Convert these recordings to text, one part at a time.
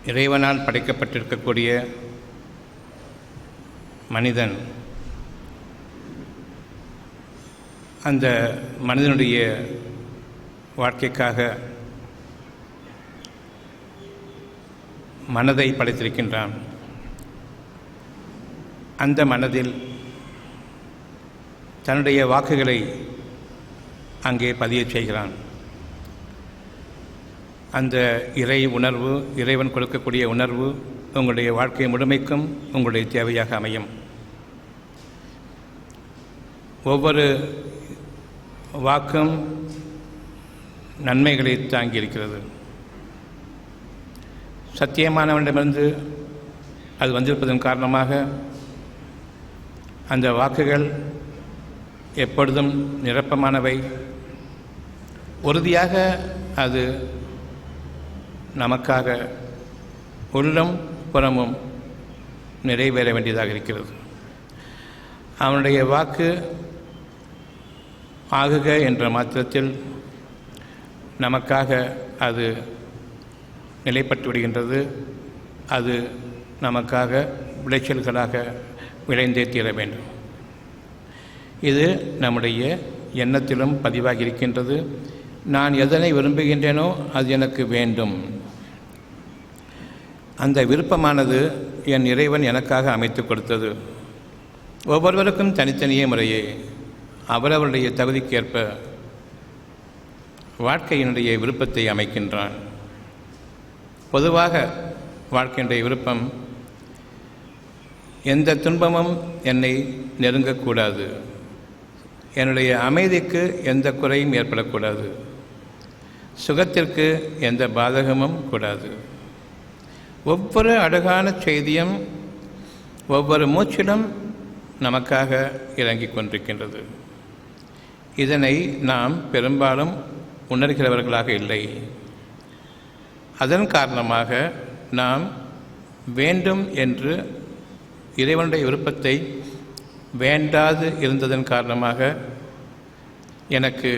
இறைவனால் படைக்கப்பட்டிருக்கக்கூடிய மனிதன் அந்த மனிதனுடைய வாழ்க்கைக்காக மனதை படைத்திருக்கின்றான். அந்த மனதில் தன்னுடைய வாக்குகளை அங்கே பதியச் செய்கிறான். அந்த இறை உணர்வு, இறைவன் கொடுக்கக்கூடிய உணர்வு உங்களுடைய வாழ்க்கை முழுமைக்கும் உங்களுடைய தேவையாக அமையும். ஒவ்வொரு வாக்கும் நன்மைகளை தாங்கியிருக்கிறது. சத்தியமானவனிடமிருந்து அது வந்திருப்பதன் காரணமாக அந்த வாக்குகள் எப்பொழுதும் நிரப்பமானவை. உறுதியாக அது நமக்காக உள்ளும் புறமும் நிறைவேற வேண்டியதாக இருக்கிறது. அவனுடைய வாக்கு ஆகுக என்ற மாத்திரத்தில் நமக்காக அது நிலைப்பட்டு விடுகின்றது. அது நமக்காக விளைச்சல்களாக விளைந்தே தீர வேண்டும். இது நம்முடைய எண்ணத்திலும் பதிவாகி இருக்கின்றது. நான் எதனை விரும்புகின்றேனோ அது எனக்கு வேண்டும். அந்த விருப்பமானது என் இறைவன் எனக்காக அமைத்து கொடுத்தது. ஒவ்வொருவருக்கும் தனித்தனியே முறையே அவரவருடைய தகுதிக்கேற்ப வாழ்க்கையினுடைய விருப்பத்தை அமைக்கின்றான். பொதுவாக வாழ்க்கையினுடைய விருப்பம், எந்த துன்பமும் என்னை நெருங்கக்கூடாது, என்னுடைய அமைதிக்கு எந்த குறையும் ஏற்படக்கூடாது, சுகத்திற்கு எந்த பாதகமும் கூடாது. ஒவ்வொரு அழகான செய்தியும் ஒவ்வொரு மூச்சிலும் நமக்காக இறங்கிக் கொண்டிருக்கின்றது. இதனை நாம் பெரும்பாலும் உணர்கிறவர்களாக இல்லை. அதன் காரணமாக நாம் வேண்டும் என்று இறைவனுடைய விருப்பத்தை வேண்டாது இருந்ததன் காரணமாக எனக்கு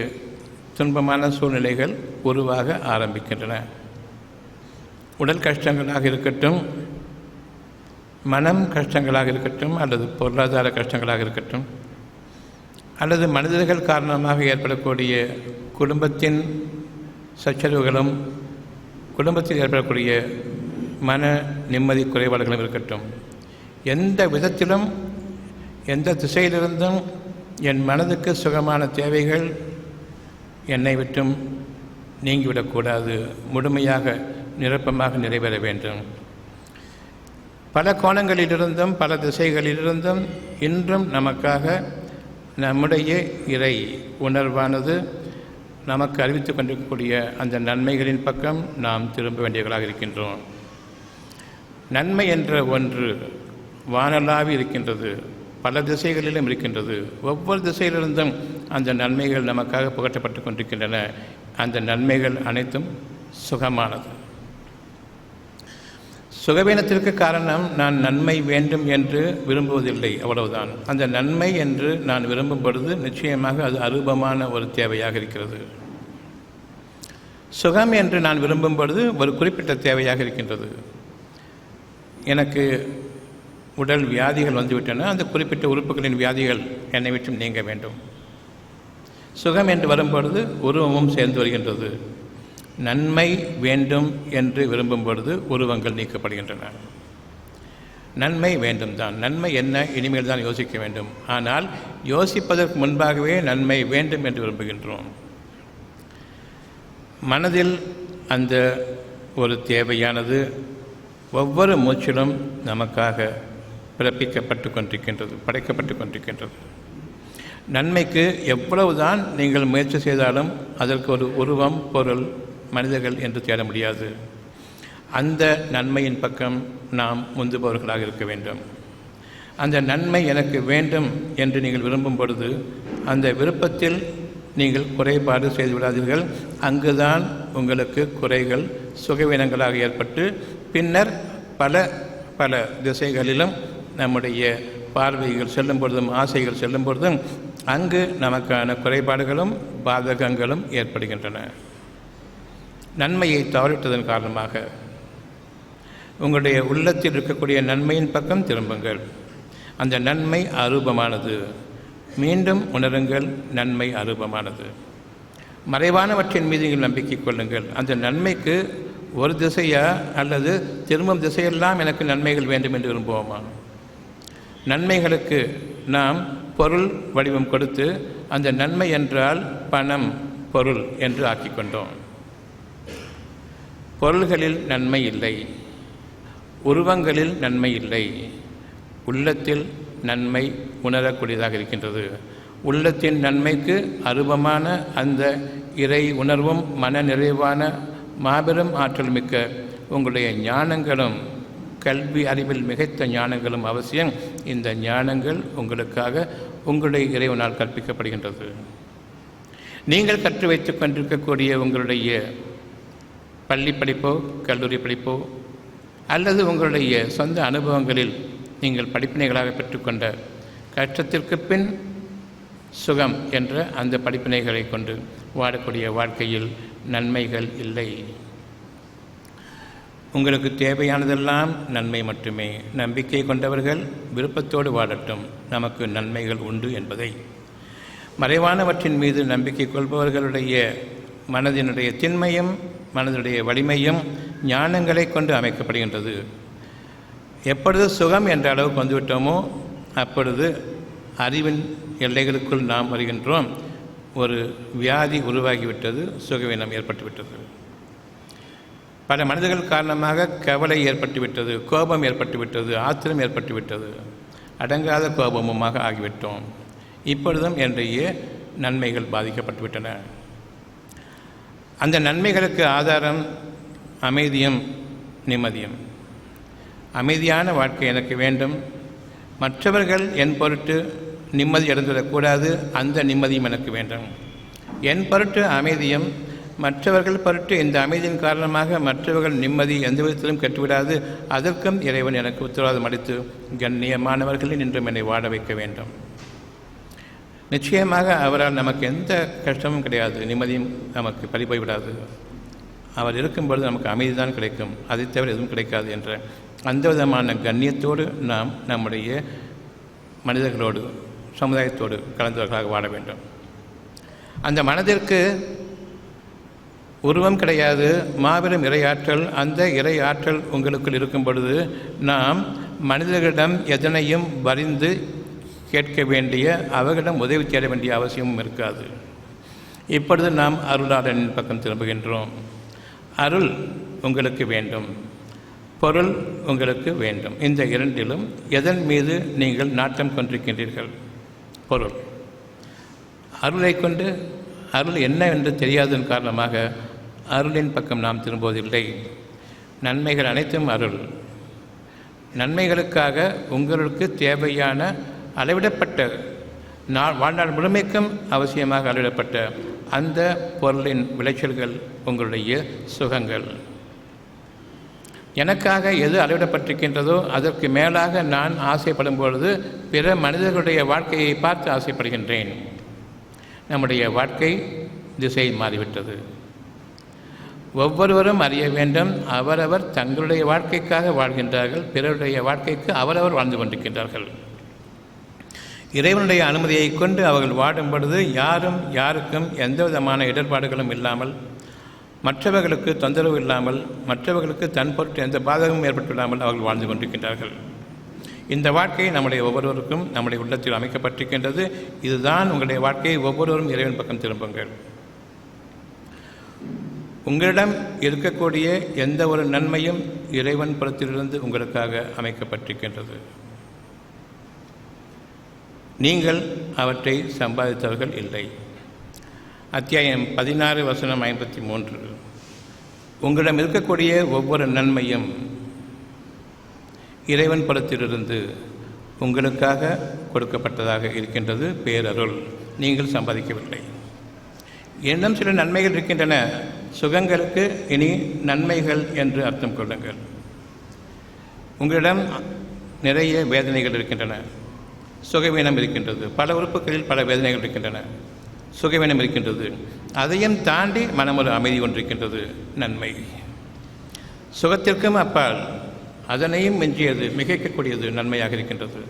துன்பமான சூழ்நிலைகள் உருவாக ஆரம்பிக்கின்றன. உடல் கஷ்டங்களாக இருக்கட்டும், மனம் கஷ்டங்களாக இருக்கட்டும், அல்லது பொருளாதார கஷ்டங்களாக இருக்கட்டும், அல்லது மனிதர்கள் காரணமாக ஏற்படக்கூடிய குடும்பத்தின் சச்சரவுகளும், குடும்பத்தில் ஏற்படக்கூடிய மன நிம்மதி குறைபாடுகளும் இருக்கட்டும், எந்த விதத்திலும் எந்த திசையிலிருந்தும் என் மனதுக்கு சுகமான தேவைகள் என்னை விட்டும் நீங்கிவிடக்கூடாது, முழுமையாக நிரப்பமாக நிறைவேற வேண்டும். பல கோணங்களிலிருந்தும் பல திசைகளிலிருந்தும் இன்றும் நமக்காக நம்முடைய இறை உணர்வானது நமக்கு அறிவித்து கொண்டிருக்கக்கூடிய அந்த நன்மைகளின் பக்கம் நாம் திரும்ப வேண்டியவர்களாக இருக்கின்றோம். நன்மை என்ற ஒன்று வானளாவி இருக்கின்றது, பல திசைகளிலும் இருக்கின்றது. ஒவ்வொரு திசையிலிருந்தும் அந்த நன்மைகள் நமக்காக புகட்டப்பட்டு கொண்டிருக்கின்றன. அந்த நன்மைகள் அனைத்தும் சுகமானது. சுகவீனத்திற்கு காரணம் நான் நன்மை வேண்டும் என்று விரும்புவதில்லை, அவ்வளவுதான். அந்த நன்மை என்று நான் விரும்பும் பொழுது நிச்சயமாக அது அரூபமான ஒரு தேவையாக இருக்கிறது. சுகம் என்று நான் விரும்பும் பொழுது ஒரு குறிப்பிட்ட தேவையாக இருக்கின்றது. எனக்கு உடல் வியாதிகள் வந்துவிட்டன, அந்த குறிப்பிட்ட உறுப்புகளின் வியாதிகள் என்னை விட்டும் நீங்க வேண்டும். சுகம் என்று வரும்பொழுது உருவமும் சேர்ந்து வருகின்றது. நன்மை வேண்டும் என்று விரும்பும் பொழுது உருவங்கள் நீக்கப்படுகின்றன. நன்மை வேண்டும் தான். நன்மை என்ன, இனிமேல் தான் யோசிக்க வேண்டும். ஆனால் யோசிப்பதற்கு முன்பாகவே நன்மை வேண்டும் என்று விரும்புகின்றோம். மனதில் அந்த ஒரு தேவையானது ஒவ்வொரு மூச்சிலும் நமக்காக பிறப்பிக்கப்பட்டு கொண்டிருக்கின்றது, படைக்கப்பட்டு கொண்டிருக்கின்றது. நன்மைக்கு எவ்வளவுதான் நீங்கள் முயற்சி செய்தாலும் அதற்கு ஒரு உருவம், பொருள், மனிதர்கள் என்று தேட முடியாது. அந்த நன்மையின் பக்கம் நாம் முந்துபவர்களாக இருக்க வேண்டும். அந்த நன்மை எனக்கு வேண்டும் என்று நீங்கள் விரும்பும் பொழுது அந்த விருப்பத்தில் நீங்கள் குறைபாடு செய்துவிடாதீர்கள். அங்குதான் உங்களுக்கு குறைகள், சுகவீனங்களாக ஏற்பட்டு பின்னர் பல பல திசைகளிலும் நம்முடைய பார்வைகள் செல்லும் பொழுதும், ஆசைகள் செல்லும் பொழுதும் அங்கு நமக்கான குறைபாடுகளும் பாதகங்களும் ஏற்படுகின்றன. நன்மையை தவறிட்டதன் காரணமாக உங்களுடைய உள்ளத்தில் இருக்கக்கூடிய நன்மையின் பக்கம் திரும்புங்கள். அந்த நன்மை அரூபமானது. மீண்டும் உணருங்கள், நன்மை அரூபமானது. மறைவானவற்றின் மீது நீங்கள் நம்பிக்கை கொள்ளுங்கள். அந்த நன்மைக்கு ஒரு திசையா அல்லது திரும்பும் திசையெல்லாம் எனக்கு நன்மைகள் வேண்டும் என்று விரும்புவோமா? நன்மைகளுக்கு நாம் பொருள் வடிவம் கொடுத்து அந்த நன்மை என்றால் பணம், பொருள் என்று ஆக்கிக்கொண்டோம். பொருள்களில் நன்மை இல்லை, உருவங்களில் நன்மை இல்லை, உள்ளத்தில் நன்மை உணரக்கூடியதாக இருக்கின்றது. உள்ளத்தின் நன்மைக்கு அரூபமான அந்த இறை உணர்வும் மன நிறைவான மாபெரும் ஆற்றல் மிக்க உங்களுடைய ஞானங்களும், கல்வி அறிவில் மிகைத்த ஞானங்களும் அவசியம். இந்த ஞானங்கள் உங்களுக்காக உங்களுடைய இறைவனால் கற்பிக்கப்படுகின்றது. நீங்கள் கற்று வைத்துக் கொண்டிருக்கக்கூடிய உங்களுடைய பள்ளி படிப்போ கல்லூரி படிப்போ அல்லது உங்களுடைய சொந்த அனுபவங்களில் நீங்கள் படிப்பினைகளாக பெற்றுக்கொண்ட கஷ்டத்திற்கு பின் சுகம் என்ற அந்த படிப்பினைகளை கொண்டு வாழக்கூடிய வாழ்க்கையில் நன்மைகள் இல்லை. உங்களுக்கு தேவையானதெல்லாம் நன்மை மட்டுமே. நம்பிக்கை கொண்டவர்கள் விருப்பத்தோடு வாழட்டும், நமக்கு நன்மைகள் உண்டு என்பதை. மறைவானவற்றின் மீது நம்பிக்கை கொள்பவர்களுடைய மனதினுடைய திண்மையும் மனதினுடைய வலிமையும் ஞானங்களை கொண்டு அமைக்கப்படுகின்றது. எப்பொழுது சுகம் என்ற அளவுக்கு வந்துவிட்டோமோ அப்பொழுது அறிவின் எல்லைகளுக்குள் நாம் வருகின்றோம். ஒரு வியாதி உருவாகிவிட்டது, சுகவீனம் ஏற்பட்டுவிட்டது. பல மனிதர்கள் காரணமாக கவலை ஏற்பட்டுவிட்டது, கோபம் ஏற்பட்டுவிட்டது, ஆத்திரம் ஏற்பட்டுவிட்டது, அடங்காத கோபமுமாக ஆகிவிட்டோம். இப்பொழுதும் என்னுடைய நன்மைகள் பாதிக்கப்பட்டுவிட்டன. அந்த நன்மைகளுக்கு ஆதாரம் அமைதியும் நிம்மதியும். அமைதியான வாழ்க்கை எனக்கு வேண்டும். மற்றவர்கள் என் பொருட்டு நிம்மதி அடைந்துவிடக்கூடாது, அந்த நிம்மதியும் எனக்கு வேண்டும். என் பொருட்டு அமைதியும், மற்றவர்கள் பொருட்டு இந்த அமைதியின் காரணமாக மற்றவர்கள் நிம்மதி எந்த விதத்திலும் கெட்டுவிடாது, அதற்கும் இறைவன் எனக்கு உத்தரவாதம் அளித்து கண்ணியமானவர்களில் இன்றும் என்னை வாழ வைக்க வேண்டும். நிச்சயமாக அவரால் நமக்கு எந்த கஷ்டமும் கிடையாது, நிம்மதியும் நமக்கு பறிபோய்விடாது. அவர் இருக்கும்பொழுது நமக்கு அமைதி தான் கிடைக்கும், அதை தவிர எதுவும் கிடைக்காது என்ற அந்த விதமான கண்ணியத்தோடு நாம் நம்முடைய மனிதர்களோடு சமுதாயத்தோடு கலந்தவர்களாக வாழ வேண்டும். அந்த மனதிற்கு உருவம் கிடையாது, மாபெரும் இறையாற்றல். அந்த இறையாற்றல் உங்களுக்குள் இருக்கும் பொழுது நாம் மனிதர்களிடம் எதனையும் வரிந்து கேட்க வேண்டிய, அவர்களிடம் உதவி தேட வேண்டிய அவசியமும் இருக்காது. இப்பொழுது நாம் அருளாளனின் பக்கம் திரும்புகின்றோம். அருள் உங்களுக்கு வேண்டும், பொருள் உங்களுக்கு வேண்டும். இந்த இரண்டிலும் எதன் மீது நீங்கள் நாட்டம் கொண்டிருக்கின்றீர்கள்? பொருள். அருளை கொண்டு அருள் என்ன என்று தெரியாததன் காரணமாக அருளின் பக்கம் நாம் திரும்புவதில்லை. நன்மைகள் அனைத்தும் அருள். நன்மைகளுக்காக உங்களுக்கு தேவையான அளவிடப்பட்ட வாழ்நாள் முழுமைக்கும் அவசியமாக அளவிடப்பட்ட அந்த பொருளின் விளைச்சல்கள் உங்களுடைய சுகங்கள். எனக்காக எது அளவிடப்பட்டிருக்கின்றதோ அதற்கு மேலாக நான் ஆசைப்படும் பொழுது பிற மனிதர்களுடைய வாழ்க்கையை பார்த்து ஆசைப்படுகின்றேன். நம்முடைய வாழ்க்கை திசை மாறிவிட்டது. ஒவ்வொருவரும் அறிய வேண்டும், அவரவர் தங்களுடைய வாழ்க்கைக்காக வாழ்கின்றார்கள், பிறருடைய வாழ்க்கைக்கு அவரவர் வாழ்ந்து கொண்டிருக்கின்றார்கள். இறைவனுடைய அனுமதியை கொண்டு அவர்கள் வாடும் பொழுது யாரும் யாருக்கும் எந்த விதமான இடர்பாடுகளும் இல்லாமல், மற்றவர்களுக்கு தொந்தரவு இல்லாமல், மற்றவர்களுக்கு தன் பொருட்டு எந்த பாதகமும் ஏற்பட்டுவிடாமல் அவர்கள் வாழ்ந்து கொண்டிருக்கின்றார்கள். இந்த வாழ்க்கை நம்முடைய ஒவ்வொருவருக்கும் நம்முடைய உள்ளத்தில் அமைக்கப்பட்டிருக்கின்றது. இதுதான் உங்களுடைய வாழ்க்கையை. ஒவ்வொருவரும் இறைவன் பக்கம் திரும்புங்கள். உங்களிடம் இருக்கக்கூடிய எந்த ஒரு நன்மையும் இறைவன் புறத்திலிருந்து உங்களுக்காக அமைக்கப்பட்டிருக்கின்றது. நீங்கள் அவற்றை சம்பாதித்தவர்கள் இல்லை. அத்தியாயம் 16 வசனம் 53. உங்களிடம் இருக்கக்கூடிய ஒவ்வொரு நன்மையும் இறைவன் புறத்திலிருந்து உங்களுக்காக கொடுக்கப்பட்டதாக இருக்கின்றது. பேரருள். நீங்கள் சம்பாதிக்கவில்லை. இன்னும் சில நன்மைகள் இருக்கின்றன. சுகங்களுக்கு இனி நன்மைகள் என்று அர்த்தம் கொள்ளுங்கள். உங்களிடம் நிறைய வேதனைகள் இருக்கின்றன, சுகவீனம் இருக்கின்றது. பல உறுப்புகளில் பல வேதனைகள் இருக்கின்றன, சுகவீனம் இருக்கின்றது. அதையும் தாண்டி மனம் ஒரு அமைதி ஒன்றிருக்கின்றது, நன்மை. சுகத்திற்கும் அப்பால் அதனையும் மிஞ்சியது மிகைக்கக்கூடியது நன்மையாக இருக்கின்றது.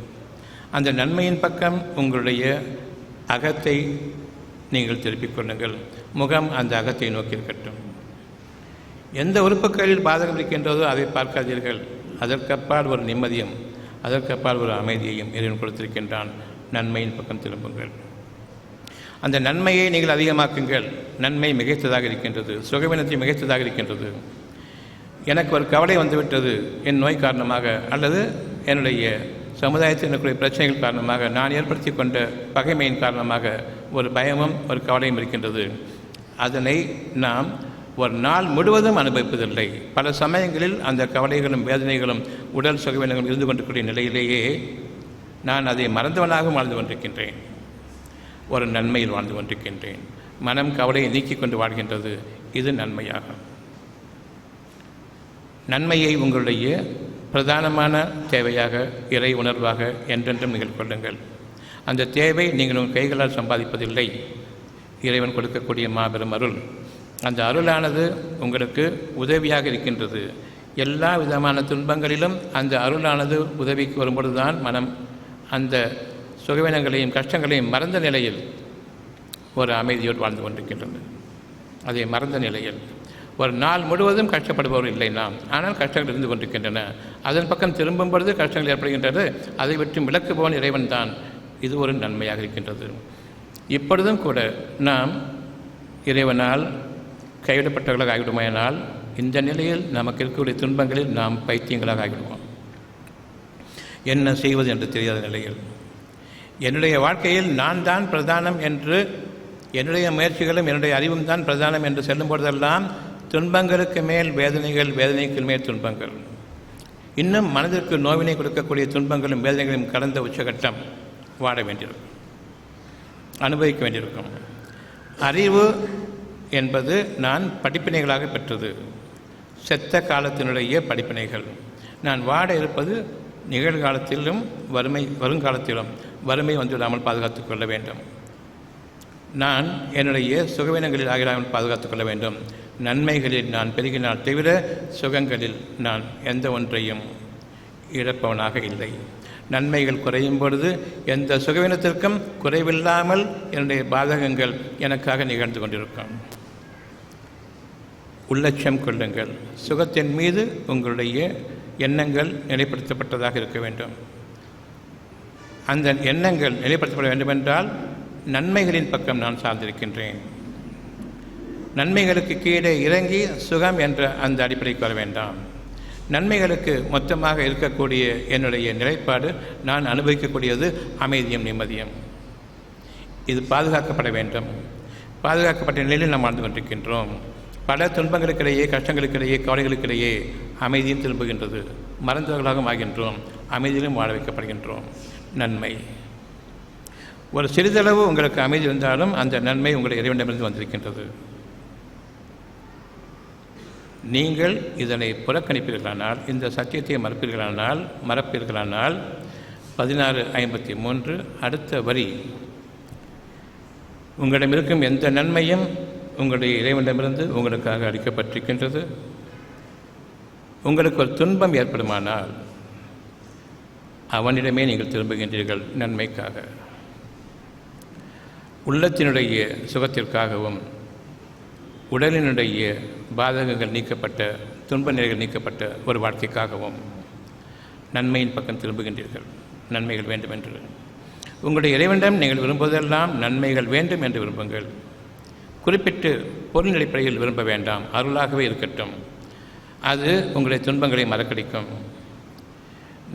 அந்த நன்மையின் பக்கம் உங்களுடைய அகத்தை நீங்கள் திருப்பிக் கொள்ளுங்கள். முகம் அந்த அகத்தை நோக்கி இருக்கட்டும். எந்த உறுப்புகளில் பாதகம் இருக்கின்றதோ அதை பார்க்காதீர்கள். அதற்கப்பால் ஒரு நிம்மதியும் அதற்கப்பால் ஒரு அமைதியையும் இறைவன் கொடுத்திருக்கின்றான். நன்மையின் பக்கம் திரும்புங்கள். அந்த நன்மையை நீங்கள் அதிகமாக்குங்கள். நன்மை மிகைத்ததாக இருக்கின்றது, சுகவீனத்தை மிகைத்ததாக இருக்கின்றது. எனக்கு ஒரு கவலை வந்துவிட்டது என் நோய் காரணமாக, அல்லது என்னுடைய சமுதாயத்தில் இருக்கக்கூடிய பிரச்சனைகள் காரணமாக, நான் ஏற்படுத்தி கொண்ட பகைமையின் காரணமாக ஒரு பயமும் ஒரு கவலையும் இருக்கின்றது. அதனை நாம் ஒரு நாள் முழுவதும் அனுபவிப்பதில்லை. பல சமயங்களில் அந்த கவலைகளும் வேதனைகளும் உடல் சுகவீனங்களும் இருந்து கொண்டிருக்கிற நிலையிலேயே நான் அதை மறந்தவனாக வாழ்ந்து கொண்டிருக்கின்றேன். ஒரு நன்மையில் வாழ்ந்து கொண்டிருக்கின்றேன். மனம் கவலையை நீக்கிக் கொண்டு வாழ்கின்றது. இது நன்மையாகும். நன்மையை உங்களுடைய பிரதானமான தேவையாக, இறை உணர்வாக என்றென்றும் நீங்கள் கொள்ளுங்கள். அந்த தேவை நீங்கள் உங்கள் கைகளால் சம்பாதிப்பதில்லை. இறைவன் கொடுக்கக்கூடிய மாபெரும் அருள். அந்த அருளானது உங்களுக்கு உதவியாக இருக்கின்றது. எல்லா விதமான துன்பங்களிலும் அந்த அருளானது உதவிக்கு வரும்பொழுதுதான் மனம் அந்த சுகவீனங்களையும் கஷ்டங்களையும் மறந்த நிலையில் ஒரு அமைதியோடு வாழ்ந்து கொண்டிருக்கின்றது. அதை மறந்த நிலையில் ஒரு நாள் முழுவதும் கஷ்டப்படுபவர் இல்லை நாம், ஆனால் கஷ்டங்கள் இருந்து கொண்டிருக்கின்றன. அதன் பக்கம் திரும்பும் பொழுது கஷ்டங்கள் ஏற்படுகின்றது. அதை விட்டு விலக்குபவன் இறைவன் தான். இது ஒரு நன்மையாக இருக்கின்றது. இப்பொழுதும் கூட நாம் இறைவனால் கைவிடப்பட்டவர்களாக ஆகிவிடுமானால் இந்த நிலையில் நமக்கு இருக்கக்கூடிய துன்பங்களில் நாம் பைத்தியங்களாக ஆகிவிடுவோம். என்ன செய்வது என்று தெரியாத நிலையில் என்னுடைய வாழ்க்கையில் நான் தான் பிரதானம் என்று, என்னுடைய முயற்சிகளும் என்னுடைய அறிவும் தான் பிரதானம் என்று செல்லும் பொழுதெல்லாம் துன்பங்களுக்கு மேல் வேதனைகள், வேதனைக்கு மேல் துன்பங்கள், இன்னும் மனதிற்கு நோவினை கொடுக்கக்கூடிய துன்பங்களும் வேதனைகளையும் கடந்த உச்சகட்டம் வாழ வேண்டியிருக்கும், அனுபவிக்க வேண்டியிருக்கும். அறிவு என்பது நான் படிப்பினைகளாக பெற்றது, செத்த காலத்தினுடைய படிப்பினைகள். நான் வாட இருப்பது நிகழ்காலத்திலும் வருங்காலத்திலும் வறுமை வந்துவிடாமல் பாதுகாத்து கொள்ள வேண்டும். நான் என்னுடைய சுகவீனங்களில் ஆகிடாமல் பாதுகாத்துக் கொள்ள வேண்டும். நன்மைகளில் நான் பெருகினால் தவிர சுகங்களில் நான் எந்த ஒன்றையும் இழப்பவனாக இல்லை. நன்மைகள் குறையும் பொழுது எந்த சுகவீனத்திற்கும் குறைவில்லாமல் என்னுடைய பாதகங்கள் எனக்காக நிகழ்ந்து கொண்டிருக்கும். உள்ளட்சம் கொள்ளுங்கள். சுகத்தின் மீது உங்களுடைய எண்ணங்கள் நிலைப்படுத்தப்பட்டதாக இருக்க வேண்டும். அந்த எண்ணங்கள் நிலைப்படுத்தப்பட வேண்டுமென்றால் நன்மைகளின் பக்கம் நான் சார்ந்திருக்கின்றேன். நன்மைகளுக்கு கீழே இறங்கி சுகம் என்ற அந்த அடிப்படைக்கு வர வேண்டாம். நன்மைகளுக்கு மொத்தமாக இருக்கக்கூடிய என்னுடைய நிலைப்பாடு நான் அனுபவிக்கக்கூடியது அமைதியும் நிம்மதியும். இது பாதுகாக்கப்பட வேண்டும். பாதுகாக்கப்பட்ட நிலையில் நாம் வாழ்ந்து கொண்டிருக்கின்றோம். பல துன்பங்களுக்கிடையே, கஷ்டங்களுக்கிடையே, கவலைகளுக்கிடையே அமைதியும் திரும்புகின்றது. மறந்தவர்களாகவும் ஆகின்றோம், அமைதியிலும் வாழ வைக்கப்படுகின்றோம். நன்மை ஒரு சிறிதளவு உங்களுக்கு அமைதி இருந்தாலும் அந்த நன்மை உங்களுடைய இறைவனிடமிருந்து வந்திருக்கின்றது. நீங்கள் இதனை புறக்கணிப்பீர்களானால், இந்த சத்தியத்தை மறப்பீர்களானால் 16:53 அடுத்த வரி, உங்களிடம் இருக்கும் எந்த நன்மையும் உங்களுடைய இறைவனிடமிருந்து உங்களுக்காக அளிக்கப்பட்டிருக்கின்றது. உங்களுக்கு ஒரு துன்பம் ஏற்படுமானால் அவனிடமே நீங்கள் திரும்புகின்றீர்கள் நன்மைக்காக. உள்ளத்தினுடைய சுகத்திற்காகவும் உடலினுடைய பாதகங்கள் நீக்கப்பட்ட, துன்ப நிலைகள் நீக்கப்பட்ட ஒரு வாழ்க்கைக்காகவும் நன்மையின் பக்கம் திரும்புகின்றீர்கள். நன்மைகள் வேண்டும் என்று உங்களுடைய இறைவனிடம் நீங்கள் விரும்புவதெல்லாம் நன்மைகள் வேண்டும் என்று விரும்புங்கள். குறிப்பிட்டு பொருள் அடிப்படையில் விரும்ப வேண்டாம், அருளாகவே இருக்கட்டும். அது உங்களுடைய துன்பங்களை மறக்கடிக்கும்.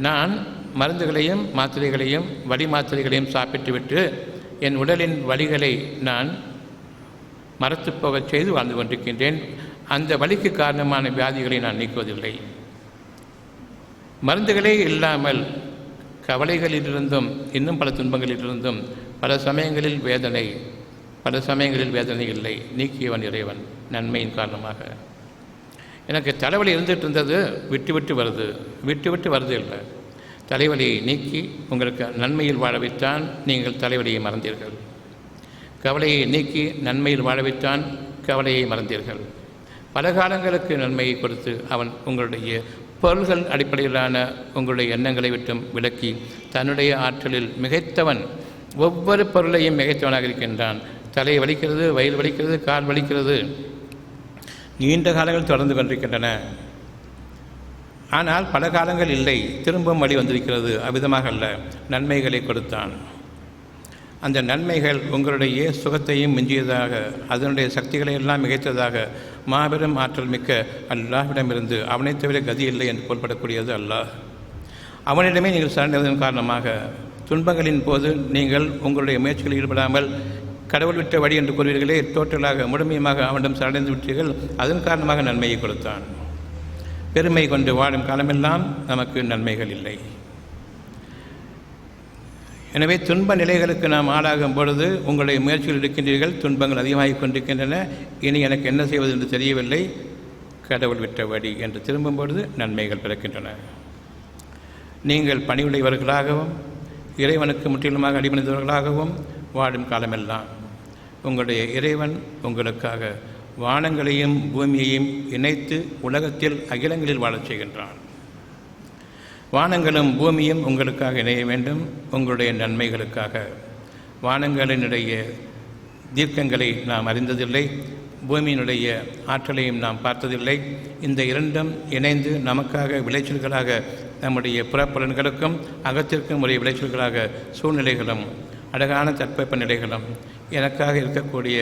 நான் மருந்துகளையும் மாத்திரைகளையும் வலி மாத்திரைகளையும் சாப்பிட்டுவிட்டு என் உடலின் வலிகளை நான் மறத்து போகச் செய்து வாழ்ந்து கொண்டிருக்கின்றேன். அந்த வலிக்கு காரணமான வியாதிகளை நான் நீக்குவதில்லை. மருந்துகளே இல்லாமல் கவலைகளிலிருந்தும் இன்னும் பல துன்பங்களிலிருந்தும் பல சமயங்களில் வேதனை இல்லை, நீக்கியவன் இறைவன் நன்மையின் காரணமாக. எனக்கு தலைவலி இருந்துகிட்டு இருந்தது, விட்டு வருது இல்லை. தலைவலியை நீக்கி உங்களுக்கு நன்மையில் வாழ வைத்தான், நீங்கள் தலைவலியை மறந்தீர்கள். கவலையை நீக்கி நன்மையில் வாழ வைத்தான், கவலையை மறந்தீர்கள். பல காலங்களுக்கு நன்மையை கொடுத்து அவன் உங்களுடைய பொருள்கள் அடிப்படையிலான உங்களுடைய எண்ணங்களை விட்டும் விலக்கி தன்னுடைய ஆற்றலில் மிகைத்தவன், ஒவ்வொரு பொருளையும் மிகைத்தவனாக இருக்கின்றான். தலை வலிக்கிறது, வயிறு வலிக்கிறது, கால் வலிக்கிறது, நீண்ட காலங்கள் தொடர்ந்து கொண்டிருக்கின்றன. ஆனால் பல காலங்கள் இல்லை, திரும்பவும் வழி வந்திருக்கிறது. அவ்விதமாக அல்ல, நன்மைகளை கொடுத்தான். அந்த நன்மைகள் உங்களுடைய சுகத்தையும் மிஞ்சியதாக, அதனுடைய சக்திகளை எல்லாம் மிகைத்ததாக, மாபெரும் ஆற்றல் மிக்க அல்லாஹ்விடமிருந்து அவனை தவிர கதி இல்லை என்று பொருள்படக்கூடியது அல்லாஹ். அவனிடமே நீங்கள் சரணடைவதன் காரணமாக துன்பங்களின் போது நீங்கள் உங்களுடைய முயற்சிகளில் ஈடுபடாமல் கடவுள் விட்ட வழி என்று கூறுவீர்களே, டோட்டலாக முழுமையாக அவனிடம் சரணடைந்து விட்டீர்கள். அதன் காரணமாக நன்மையை கொடுத்தான். பெருமை கொண்டு வாழும் காலமெல்லாம் நமக்கு நன்மைகள் இல்லை. எனவே துன்ப நிலைகளுக்கு நாம் ஆளாகும் பொழுது உங்களுடைய முயற்சிகள் இருக்கின்றீர்கள், துன்பங்கள் அதிகமாகிக் கொண்டிருக்கின்றன, இனி எனக்கு என்ன செய்வது என்று தெரியவில்லை, கடவுள் விட்ட வழி என்று திரும்பும் பொழுது நன்மைகள் பிறக்கின்றன. நீங்கள் பணிவுடையவர்களாகவும் இறைவனுக்கு முற்றிலுமாக அடிபணிந்தவர்களாகவும் வாழும் காலமெல்லாம் உங்களுடைய இறைவன் உங்களுக்காக வானங்களையும் பூமியையும் இணைத்து உலகத்தில் அகிலங்களில் வாழச் செய்கின்றான். வானங்களும் பூமியும் உங்களுக்காக இணைய வேண்டும், உங்களுடைய நன்மைகளுக்காக. வானங்களினுடைய தீர்க்கங்களை நாம் அறிந்ததில்லை, பூமியினுடைய ஆற்றலையும் நாம் பார்த்ததில்லை. இந்த இரண்டும் இணைந்து நமக்காக விளைச்சல்களாக, நம்முடைய புறப்புலன்களுக்கும் அகத்திற்கும் உரிய விளைச்சல்களாக சூழ்நிலைகளும் அழகான தட்பவெப்ப நிலைகளும், எனக்காக இருக்கக்கூடிய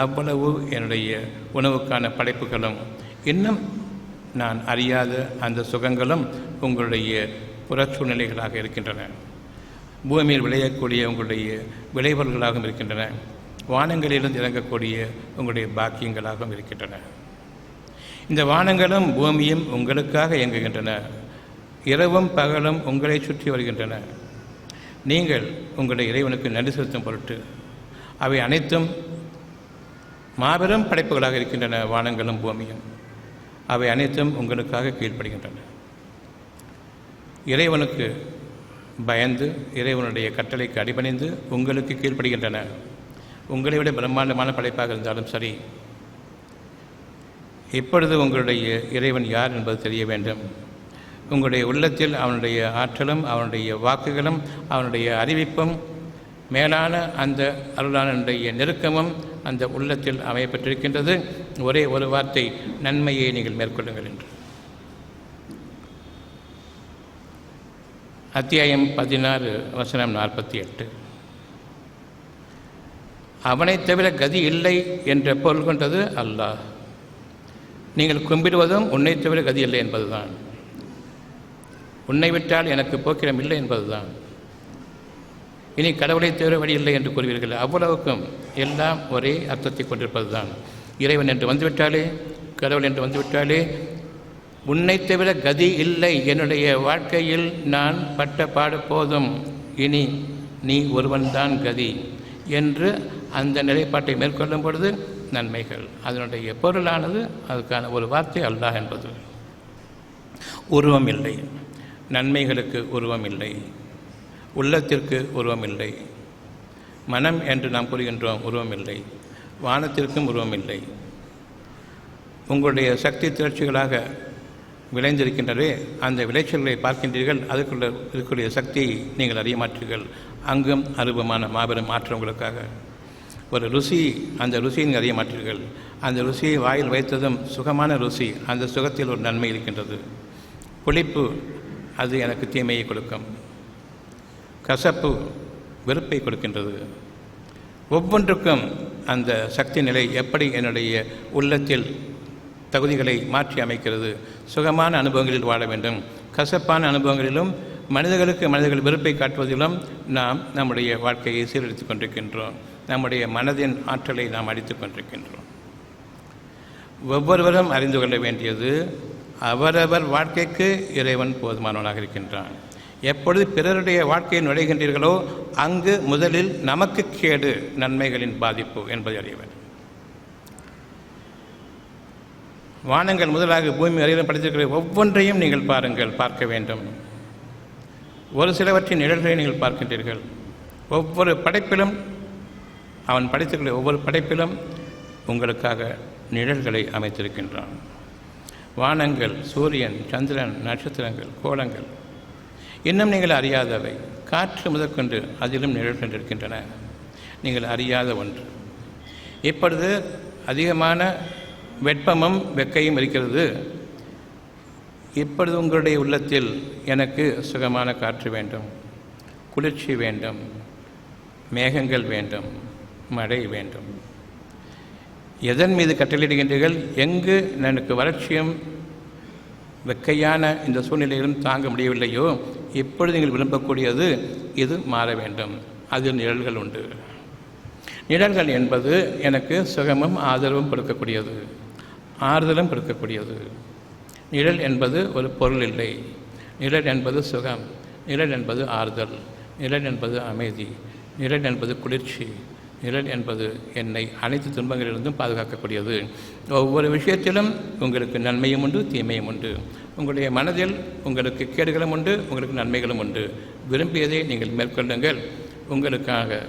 அவ்வளவு என்னுடைய உணவுக்கான படைப்புகளும், இன்னும் நான் அறியாத அந்த சுகங்களும் உங்களுடைய புறச்சூழ்நிலைகளாக இருக்கின்றன. பூமியில் விளையக்கூடிய உங்களுடைய விளைபொருள்களாகவும் இருக்கின்றன. வானங்களிலிருந்து இறங்கக்கூடிய உங்களுடைய பாக்கியங்களாகவும் இருக்கின்றன. இந்த வானங்களும் பூமியும் உங்களுக்காக இயங்குகின்றன. இரவும் பகலும் உங்களை சுற்றி வருகின்றன. நீங்கள் உங்களுடைய இறைவனுக்கு நன்றி செலுத்தும் பொருட்டு அவை அனைத்தும் மாபெரும் படைப்புகளாக இருக்கின்றன. வானங்களும் பூமியும் அவை அனைத்தும் உங்களுக்காக கீழ்ப்படுகின்றன. இறைவனுக்கு பயந்து இறைவனுடைய கட்டளைக்கு அடிபணிந்து உங்களுக்கு கீழ்ப்படுகின்றன. உங்களை விட பிரம்மாண்டமான படைப்பாக இருந்தாலும் சரி, இப்பொழுது உங்களுடைய இறைவன் யார் என்பது தெரிய வேண்டும். உங்களுடைய உள்ளத்தில் அவனுடைய ஆற்றலும் அவனுடைய வாக்குகளும் அவனுடைய அறிவிப்பும் மேலான அந்த அருளானுடைய நெருக்கமும் அந்த உள்ளத்தில் அமையப்பட்டிருக்கின்றது. ஒரே ஒரு வார்த்தை, நன்மையை நீங்கள் மேற்கொள்ளுங்கள் என்று. அத்தியாயம் 16 வசனம் 48. அவனை தவிர கதி இல்லை என்ற பொருள் கொண்டது அல்லாஹ். நீங்கள் கும்பிடுவதும் உன்னை தவிர கதி இல்லை என்பதுதான். உன்னை விட்டால் எனக்கு போக்கிடம் இல்லை என்பதுதான். இனி கடவுளை தவிர வழி இல்லை என்று கூறுவீர்கள். அவ்வளவுக்கும் எல்லாம் ஒரே அர்த்தத்தை கொண்டிருப்பது தான். இறைவன் என்று வந்துவிட்டாலே, கடவுள் என்று வந்துவிட்டாலே, உன்னை தவிர கதி இல்லை, என்னுடைய வாழ்க்கையில் நான் பட்ட பாடு போதும், இனி நீ ஒருவன்தான் கதி என்று அந்த நிலைப்பாட்டை மேற்கொள்ளும் பொழுது நன்மைகள். அதனுடைய பொருளானது, அதுக்கான ஒரு வார்த்தை அல்லாஹ் என்பது. உருவம் இல்லை, நன்மைகளுக்கு உருவம் இல்லை, உள்ளத்திற்கு உருவம் இல்லை, மனம் என்று நாம் கூறுகின்றோம், உருவம் இல்லை, வானத்திற்கும் உருவம் இல்லை. உங்களுடைய சக்தி திரட்சிகளாக விளைந்திருக்கின்றனவே, அந்த விளைச்சல்களை பார்க்கின்றீர்கள், அதுக்குள்ள இருக்கக்கூடிய சக்தியை நீங்கள் அறிய மாற்றீர்கள். அங்கும் அருபமான மாபெரும் ஆற்றல் உங்களுக்காக. ஒரு ருசி, அந்த ருசியை நீங்கள் அறிய மாற்றீர்கள். அந்த ருசியை வாயில் வைத்ததும் சுகமான ருசி, அந்த சுகத்தில் ஒரு நன்மை இருக்கின்றது. புளிப்பு, அது எனக்கு தீமையை கொடுக்கும். கசப்பு வெறுப்பை கொடுக்கின்றது. ஒவ்வொன்றுக்கும் அந்த சக்தி நிலை எப்படி என்னுடைய உள்ளத்தில் தகுதிகளை மாற்றி அமைக்கிறது. சுகமான அனுபவங்களில் வாழ வேண்டும். கசப்பான அனுபவங்களிலும் மனிதர்கள் வெறுப்பை காட்டுவதிலும் நாம் நம்முடைய வாழ்க்கையை சீரழித்துக் கொண்டிருக்கின்றோம். நம்முடைய மனதின் ஆற்றலை நாம் அடித்துக் கொண்டிருக்கின்றோம். ஒவ்வொருவரும் அறிந்து கொள்ள வேண்டியது, அவரவர் வாழ்க்கைக்கு இறைவன் போதுமானவனாக இருக்கின்றான். எப்பொழுது பிறருடைய வாழ்க்கையை நுழைகின்றீர்களோ அங்கு முதலில் நமக்கு கேடு, நன்மைகளின் பாதிப்பு என்பதை அறிய வேண்டும். வானங்கள் முதலாக பூமி வரையிலும் படைத்திருக்கிற ஒவ்வொன்றையும் நீங்கள் பாருங்கள், பார்க்க வேண்டும். ஒரு சிலவற்றின் நிழல்களை நீங்கள் பார்க்கின்றீர்கள். ஒவ்வொரு படைப்பிலும், அவன் படைத்திருக்கிற ஒவ்வொரு படைப்பிலும் உங்களுக்காக நிழல்களை அமைத்திருக்கின்றான். வானங்கள், சூரியன், சந்திரன், நட்சத்திரங்கள், கோலங்கள், இன்னும் நீங்கள் அறியாதவை, காற்று முதற்கொண்டு அதிலும் நிழல் கொண்டிருக்கின்றன. நீங்கள் அறியாத ஒன்று. இப்பொழுது அதிகமான வெப்பமும் வெக்கையும் இருக்கிறது. இப்பொழுது உங்களுடைய உள்ளத்தில் எனக்கு சுகமான காற்று வேண்டும், குளிர்ச்சி வேண்டும், மேகங்கள் வேண்டும், மழை வேண்டும். எதன் மீது கட்டளையிடுகின்றீர்கள்? எங்கு எனக்கு வறட்சியும் வெக்கையான இந்த சூழ்நிலையிலும் தாங்க முடியவில்லையோ இப்பொழுது நீங்கள் விரும்பக்கூடியது இது மாற வேண்டும். அதில் நிழல்கள் உண்டு. நிழல்கள் என்பது எனக்கு சுகமும் ஆதரவும் கொடுக்கக்கூடியது, ஆறுதலும் கொடுக்கக்கூடியது. நிழல் என்பது ஒரு பொருள் இல்லை. நிழல் என்பது சுகம், நிழல் என்பது ஆறுதல், நிழல் என்பது அமைதி, நிழல் என்பது குளிர்ச்சி, நிழல் என்பது என்னை அனைத்து துன்பங்களிலிருந்தும் பாதுகாக்கக்கூடியது. ஒவ்வொரு விஷயத்திலும் உங்களுக்கு நன்மையும் உண்டு, தீமையும் உண்டு. உங்களுடைய மனதில் உங்களுக்கு கேடுகளும் உண்டு, உங்களுக்கு நன்மைகளும் உண்டு. விரும்பியதை நீங்கள் மேற்கொள்ளுங்கள். உங்களுக்காக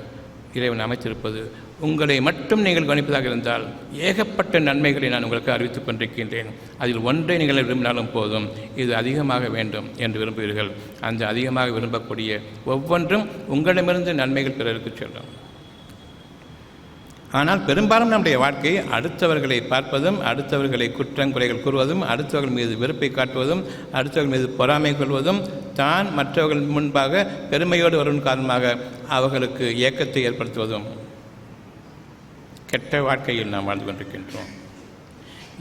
இறைவன் அமைத்திருப்பது உங்களை மட்டும் நீங்கள் கவனிப்பதாக இருந்தால் ஏகப்பட்ட நன்மைகளை நான் உங்களுக்கு அறிவித்துக் கொண்டிருக்கின்றேன். அதில் ஒன்றை நீங்கள் விரும்பினாலும் போதும், இது அதிகமாக வேண்டும் என்று விரும்புவீர்கள். அந்த அதிகமாக விரும்பக்கூடிய ஒவ்வொன்றும் உங்களிடமிருந்து நன்மைகள் பிறருக்கு செல்லும். ஆனால் பெரும்பாலும் நம்முடைய வாழ்க்கை அடுத்தவர்களை பார்ப்பதும், அடுத்தவர்களை குற்றங்குறைகள் கூறுவதும், அடுத்தவர்கள் மீது வெறுப்பை காட்டுவதும், அடுத்தவர்கள் மீது பொறாமை கொள்வதும், தான் மற்றவர்கள் முன்பாக பெருமையோடு வரும் காரணமாக அவர்களுக்கு ஏக்கத்தை ஏற்படுத்துவதும் கெட்ட வாழ்க்கையில் நாம் வாழ்ந்து கொண்டிருக்கின்றோம்.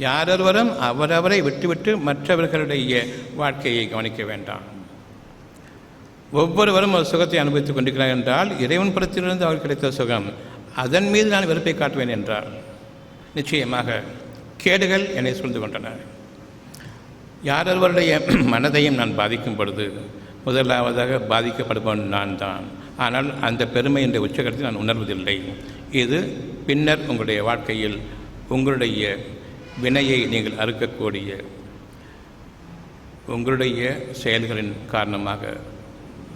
யாரொருவரும் அவரவரை விட்டுவிட்டு மற்றவர்களுடைய வாழ்க்கையை கவனிக்க வேண்டாம். ஒவ்வொருவரும் ஒரு சுகத்தை அனுபவித்துக் கொண்டிருக்கிறார் என்றால் இறைவன் புறத்திலிருந்து அவர்கள் கிடைத்த சுகம், அதன் மீது நான் வெறுப்பை காட்டுவேன் என்றால் நிச்சயமாக கேடுகள் என்னை சூழ்ந்து கொண்டன. யாரொருவருடைய மனதையும் நான் பாதிக்கும் பொழுது முதலாவதாக பாதிக்கப்படுபவன் நான் தான். ஆனால் அந்த பெருமை என்ற உச்சகத்தை நான் உணர்வதில்லை. இது பின்னர் உங்களுடைய வாழ்க்கையில் உங்களுடைய வினையை நீங்கள் அறுக்கக்கூடிய உங்களுடைய செயல்களின் காரணமாக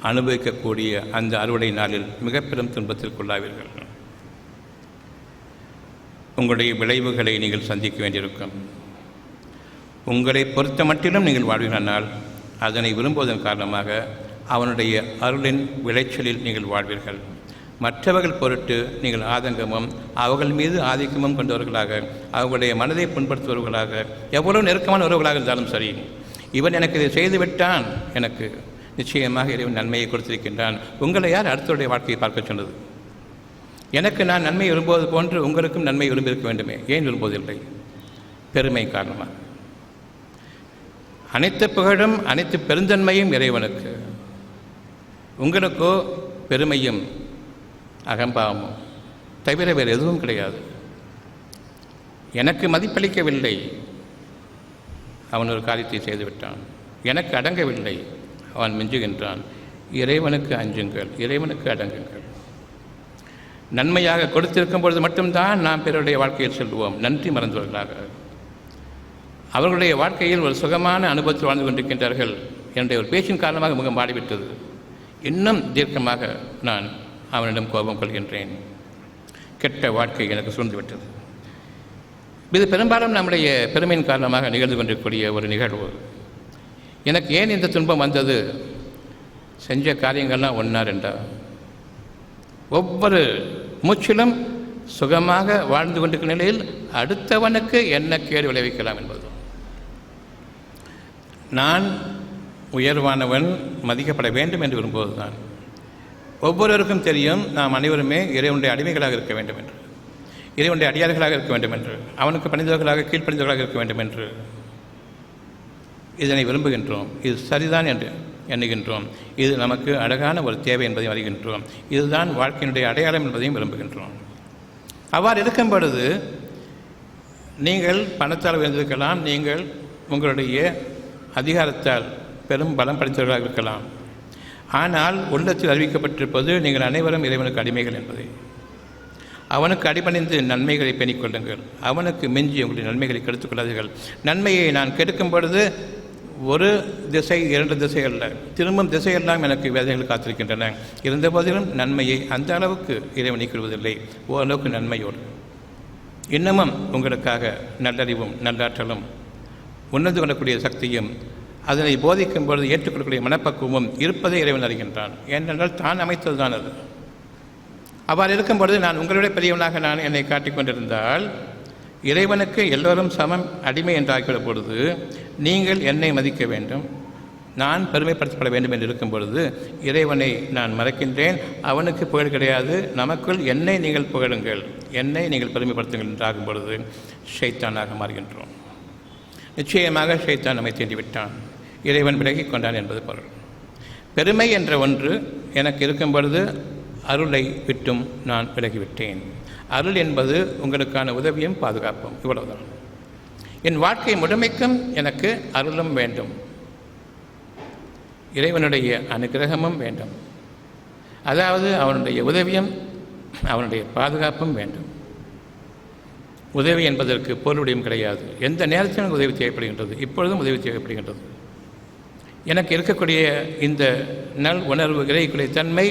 அனுபவிக்கக்கூடிய அந்த அறுவடை நாளில் மிக பெரும் துன்பத்திற்குள்ளாவீர்கள். உங்களுடைய விளைவுகளை நீங்கள் சந்திக்க வேண்டியிருக்கும். உங்களை பொறுத்த மட்டிலும் நீங்கள் வாழ்வீர்கள். அதனை விரும்புவதன் காரணமாக அவனுடைய அருளின் விளைச்சலில் நீங்கள் வாழ்வீர்கள். மற்றவர்கள் பொருட்டு நீங்கள் ஆதங்கமும் அவர்கள் மீது ஆதிக்கமும் கொண்டவர்களாக, அவர்களுடைய மனதை புண்படுத்துபவர்களாக, எவ்வளவு நெருக்கமான உறவுகளாக இருந்தாலும் சரி, இவன் எனக்கு இதை செய்துவிட்டான், எனக்கு நிச்சயமாக இறைவன் நன்மையை கொடுத்திருக்கின்றான். உங்களை யார் அடுத்தவருடைய வாழ்க்கையை பார்க்க சொன்னது? எனக்கு நான் நன்மை விரும்புவது போன்று உங்களுக்கும் நன்மை விரும்பியிருக்க வேண்டுமே, ஏன் விரும்புவதில்லை? பெருமை காரணமாக. அனைத்து புகழும் அனைத்து பெருந்தன்மையும் இறைவனுக்கு. உங்களுக்கோ பெருமையும் அகம்பாவமும் தவிர வேறு எதுவும் கிடையாது. எனக்கு மதிப்பளிக்கவில்லை, அவன் ஒரு காரியத்தை செய்துவிட்டான். எனக்கு அடங்கவில்லை, அவன் மிஞ்சுகின்றான். இறைவனுக்கு அஞ்சுங்கள், இறைவனுக்கு அடங்குங்கள். நன்மையாக கொடுத்திருக்கும் பொழுது மட்டும்தான் நாம் பிறருடைய வாழ்க்கையில் செல்வோம். நன்றி மறந்தவர்களாக அவர்களுடைய வாழ்க்கையில் ஒரு சுகமான அனுபவத்தில் வாழ்ந்து கொண்டிருக்கின்றார்கள் என்னுடைய ஒரு பேச்சின் காரணமாக முகம் பாடிவிட்டது. இன்னும் தீர்க்கமாக நான் அவனிடம் கோபம் கொள்கின்றேன். கெட்ட வாழ்க்கை எனக்கு சூழ்ந்துவிட்டது. இது பெரும்பாலும் நம்முடைய பெருமையின் காரணமாக நிகழ்ந்து கொண்டிருக்கக்கூடிய ஒரு நிகழ்வு. எனக்கு ஏன் இந்த துன்பம் வந்தது? செஞ்ச காரியங்கள்லாம் ஒன்றா ரெண்டா? ஒவ்வொரு மூச்சிலும் சுகமாக வாழ்ந்து கொண்டிருக்கும் நிலையில் அடுத்தவனுக்கு என்ன கேடு விளைவிக்கலாம் என்பது. நான் உயர்வானவன், மதிக்கப்பட வேண்டும் என்று விரும்புவதுதான். ஒவ்வொருவருக்கும் தெரியும் நாம் அனைவருமே இறைவனுடைய அடிமைகளாக இருக்க வேண்டும் என்று, இறைவனுடைய அடியார்களாக இருக்க வேண்டும் என்று, அவனுக்கு பணிந்தவர்களாக கீழ்ப்பணிந்தவர்களாக இருக்க வேண்டும் என்று இதனை விரும்புகின்றோம். இது சரிதான் என்று எண்ணுகின்றோம். இது நமக்கு அழகான ஒரு தேவை என்பதையும் அறிகின்றோம். இதுதான் வாழ்க்கையினுடைய அடையாளம் என்பதையும் விரும்புகின்றோம். அவ்வாறு இருக்கும் பொழுது நீங்கள் பணத்தால் உயர்ந்திருக்கலாம், நீங்கள் உங்களுடைய அதிகாரத்தால் பெரும் பலம் படைத்தவர்களாக இருக்கலாம். ஆனால் உள்ளத்தில் அறிவிக்கப்பட்டிருப்பது நீங்கள் அனைவரும் இறைவனுக்கு அடிமைகள் என்பதை. அவனுக்கு அடிபணிந்து நன்மைகளை பேணிக்கொள்ளுங்கள். அவனுக்கு மிஞ்சி உங்களுடைய நன்மைகளை கெடுத்துக் கொள்ளாதீர்கள். நன்மையை நான் கெடுக்கும் பொழுது ஒரு திசை இரண்டு திசை அல்ல, திரும்பும் திசையெல்லாம் எனக்கு வேதனைகள் காத்திருக்கின்றன. இருந்த போதிலும் நன்மையை அந்த அளவுக்கு இறைவன் நீக்கிவிடுவதில்லை. ஓரளவுக்கு நன்மையோடு இன்னமும் உங்களுக்காக நல்லறிவும் நல்லாற்றலும் உணர்ந்து கொள்ளக்கூடிய சக்தியும் அதனை போதிக்கும் பொழுது ஏற்றுக்கொள்ளக்கூடிய மனப்பக்குவமும் இருப்பதை இறைவன் அறிகின்றான். ஏனென்றால் தான் அமைத்தது தான் அது. அவ்வாறு இருக்கும் பொழுது நான் உங்களுடைய பெரியவனாக நான் என்னை காட்டிக்கொண்டிருந்தால் இறைவனுக்கு எல்லோரும் சமம் அடிமை என்றாகிவிட பொழுது நீங்கள் என்னை மதிக்க வேண்டும், நான் பெருமைப்படுத்தப்பட வேண்டும் என்று இருக்கும் பொழுது இறைவனை நான் மறக்கின்றேன். அவனுக்கு புகழ் கிடையாது, நமக்குள் என்னை நீங்கள் புகழுங்கள், என்னை நீங்கள் பெருமைப்படுத்துங்கள் என்றாகும் பொழுது ஷைத்தானாக மாறுகின்றோம். நிச்சயமாக ஷைத்தான் நம்மை தீண்டிவிட்டான், இறைவன் விலகி கொண்டான் என்பது பொருள். பெருமை என்ற ஒன்று எனக்கு இருக்கும் பொழுது அருளை விட்டும் நான் விலகிவிட்டேன். அருள் என்பது உங்களுக்கான உதவியும் பாதுகாப்பும், இவ்வளவுதான். என் வாழ்க்கை முழுமைக்கும் எனக்கு அருளும் வேண்டும், இறைவனுடைய அனுகிரகமும் வேண்டும், அதாவது அவனுடைய உதவியும் அவனுடைய பாதுகாப்பும் வேண்டும். உதவி என்பதற்கு பொருளுடையும் கிடையாது. எந்த நேரத்திலும் உதவி தேவைப்படுகின்றது, இப்பொழுதும் உதவி தேவைப்படுகின்றது. எனக்கு இருக்கக்கூடிய இந்த நல் உணர்வு இறைக்குடைய தன்மை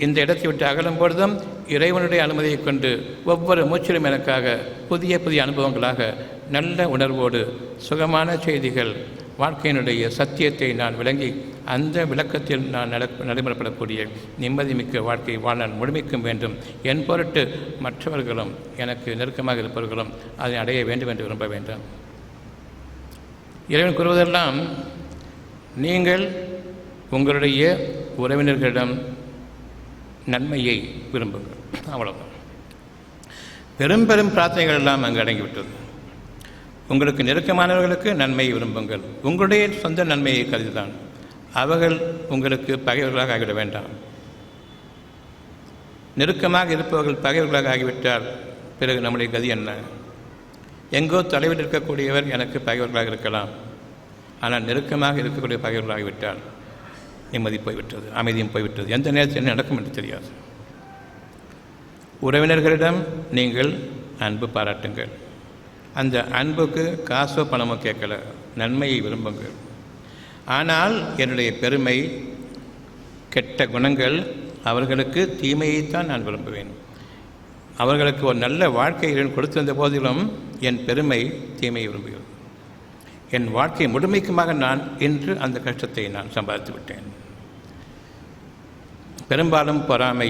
இந்த இடத்தை விட்டு அகலும் பொழுதும் இறைவனுடைய அனுமதியை கொண்டு ஒவ்வொரு மூச்சிலும் எனக்காக புதிய புதிய அனுபவங்களாக நல்ல உணர்வோடு சுகமான செய்திகள், வாழ்க்கையினுடைய சத்தியத்தை நான் விளங்கி அந்த விளக்கத்தில் நான் நடைமுறைப்படக்கூடிய நிம்மதிமிக்க வாழ்க்கை வாழ்நாள் முழுமைக்கும் வேண்டும். என் பொருட்டு மற்றவர்களும் எனக்கு நெருக்கமாக இருப்பவர்களும் அதை அடைய வேண்டும் என்று விரும்ப வேண்டும். இறைவன் கூறுவதெல்லாம் நீங்கள் உங்களுடைய உறவினர்களிடம் நன்மையை விரும்புங்கள், அவ்வளவுதான். பெரும் பெரும் பிரார்த்தனைகள் எல்லாம் அங்கு அடங்கிவிட்டது. உங்களுக்கு நெருக்கமானவர்களுக்கு நன்மையை விரும்புங்கள், உங்களுடைய சொந்த நன்மையை கருதிதான். அவர்கள் உங்களுக்கு பகைவர்களாக ஆகிவிட வேண்டாம். நெருக்கமாக இருப்பவர்கள் பகைவர்களாக ஆகிவிட்டால் பிறகு நம்முடைய கதி என்ன? எங்கோ தொலைவில் இருக்கக்கூடியவர் எனக்கு பகைவர்களாக இருக்கலாம், ஆனால் நெருக்கமாக இருக்கக்கூடிய பகைவர்களாகிவிட்டால் நிம்மதி போய்விட்டது, அமைதியும் போய்விட்டது. எந்த நேரத்தில் என்ன நடக்கும் என்று தெரியாது. உறவினர்களிடம் நீங்கள் அன்பு பாராட்டுங்கள். அந்த அன்புக்கு காசோ பணமோ கேட்கல, நன்மையை விரும்புங்கள். ஆனால் என்னுடைய பெருமை, கெட்ட குணங்கள், அவர்களுக்கு தீமையைத்தான் நான் விரும்புவேன். அவர்களுக்கு ஒரு நல்ல வாழ்க்கையை கொடுத்திருந்த போதிலும் என் பெருமை தீமையை விரும்புகிறது. என் வாழ்க்கை முழுமைக்குமாக நான் இன்று அந்த கஷ்டத்தை நான் சம்பாதித்து விட்டேன். பெரும்பாலும் பொறாமை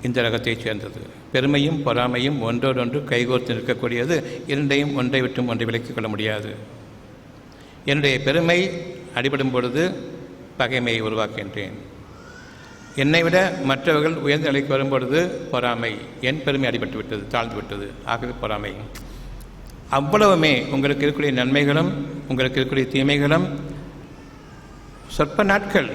இந்த ரகத்தைச் சேர்ந்தது. பெருமையும் பொறாமையும் ஒன்றோடொன்று கைகோர்த்து நிற்கக்கூடியது. இரண்டையும் ஒன்றை விட்டும் ஒன்றை விலக்கிக் கொள்ள முடியாது. என்னுடைய பெருமை அடிபடும் பொழுது பகைமையை உருவாக்கின்றேன். என்னை விட மற்றவர்கள் உயர்ந்த நிலைக்கு வரும்பொழுது பொறாமை, என் பெருமை அடிபட்டு விட்டது, தாழ்ந்து விட்டது, ஆகவே பொறாமை. அவ்வளவுமே உங்களுக்கு இருக்கக்கூடிய நன்மைகளும் உங்களுக்கு இருக்கக்கூடிய தீமைகளும் சொற்ப நாட்கள்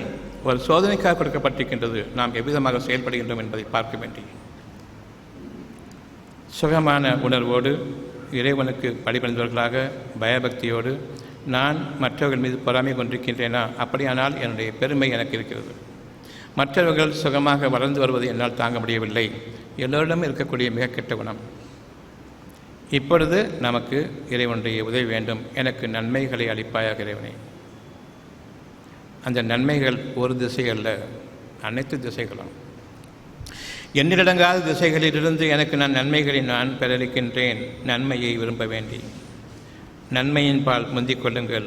ஒரு சோதனைக்காக கொடுக்கப்பட்டிருக்கின்றது. நாம் எவ்விதமாக செயல்படுகின்றோம் என்பதை பார்க்க வேண்டி சுகமான உணர்வோடு இறைவனுக்கு படிபணிந்தவர்களாக பயபக்தியோடு நான் மற்றவர்கள் மீது பொறாமை கொண்டிருக்கின்றேனா? அப்படியானால் என்னுடைய பெருமை எனக்கு இருக்கிறது. மற்றவர்கள் சுகமாக வளர்ந்து வருவதை என்னால் தாங்க முடியவில்லை. எல்லோரிடமும் இருக்கக்கூடிய மிக கெட்ட குணம். இப்பொழுது நமக்கு இறைவனுடைய உதவி வேண்டும். எனக்கு நன்மைகளை அளிப்பாயாக இறைவனை. அந்த நன்மைகள் ஒரு திசை அல்ல, அனைத்து திசைகளும். எண்ணிலடங்காத திசைகளிலிருந்து எனக்கு நான் நன்மைகளை நான் பெறலிக்கின்றேன். நன்மையை விரும்ப வேண்டி நன்மையின் பால் முந்திக் கொள்ளுங்கள்.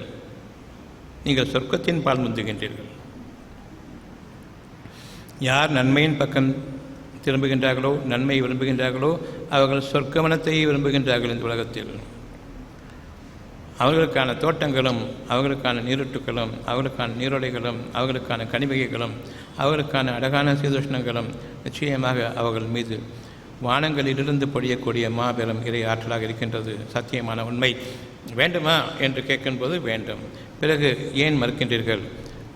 நீங்கள் சொர்க்கத்தின் பால் முந்துகின்றீர்கள். யார் நன்மையின் பக்கம் திரும்புகின்றார்களோ, நன்மையை விரும்புகின்றார்களோ, அவர்கள் சொர்க்கமனத்தை விரும்புகின்றார்கள். இந்த உலகத்தில் அவர்களுக்கான தோட்டங்களும் அவர்களுக்கான நீரூற்றுகளும் அவர்களுக்கான நீரோடைகளும் அவர்களுக்கான கனிவகைகளும் அவர்களுக்கான அழகான சீதோஷ்ணங்களும் நிச்சயமாக அவர்கள் மீது வானங்களிலிருந்து பொழியக்கூடிய மாபெரும் இறை ஆற்றலாக இருக்கின்றது. சத்தியமான உண்மை. வேண்டுமா என்று கேட்கும்போது வேண்டும். பிறகு ஏன் மறுக்கின்றீர்கள்?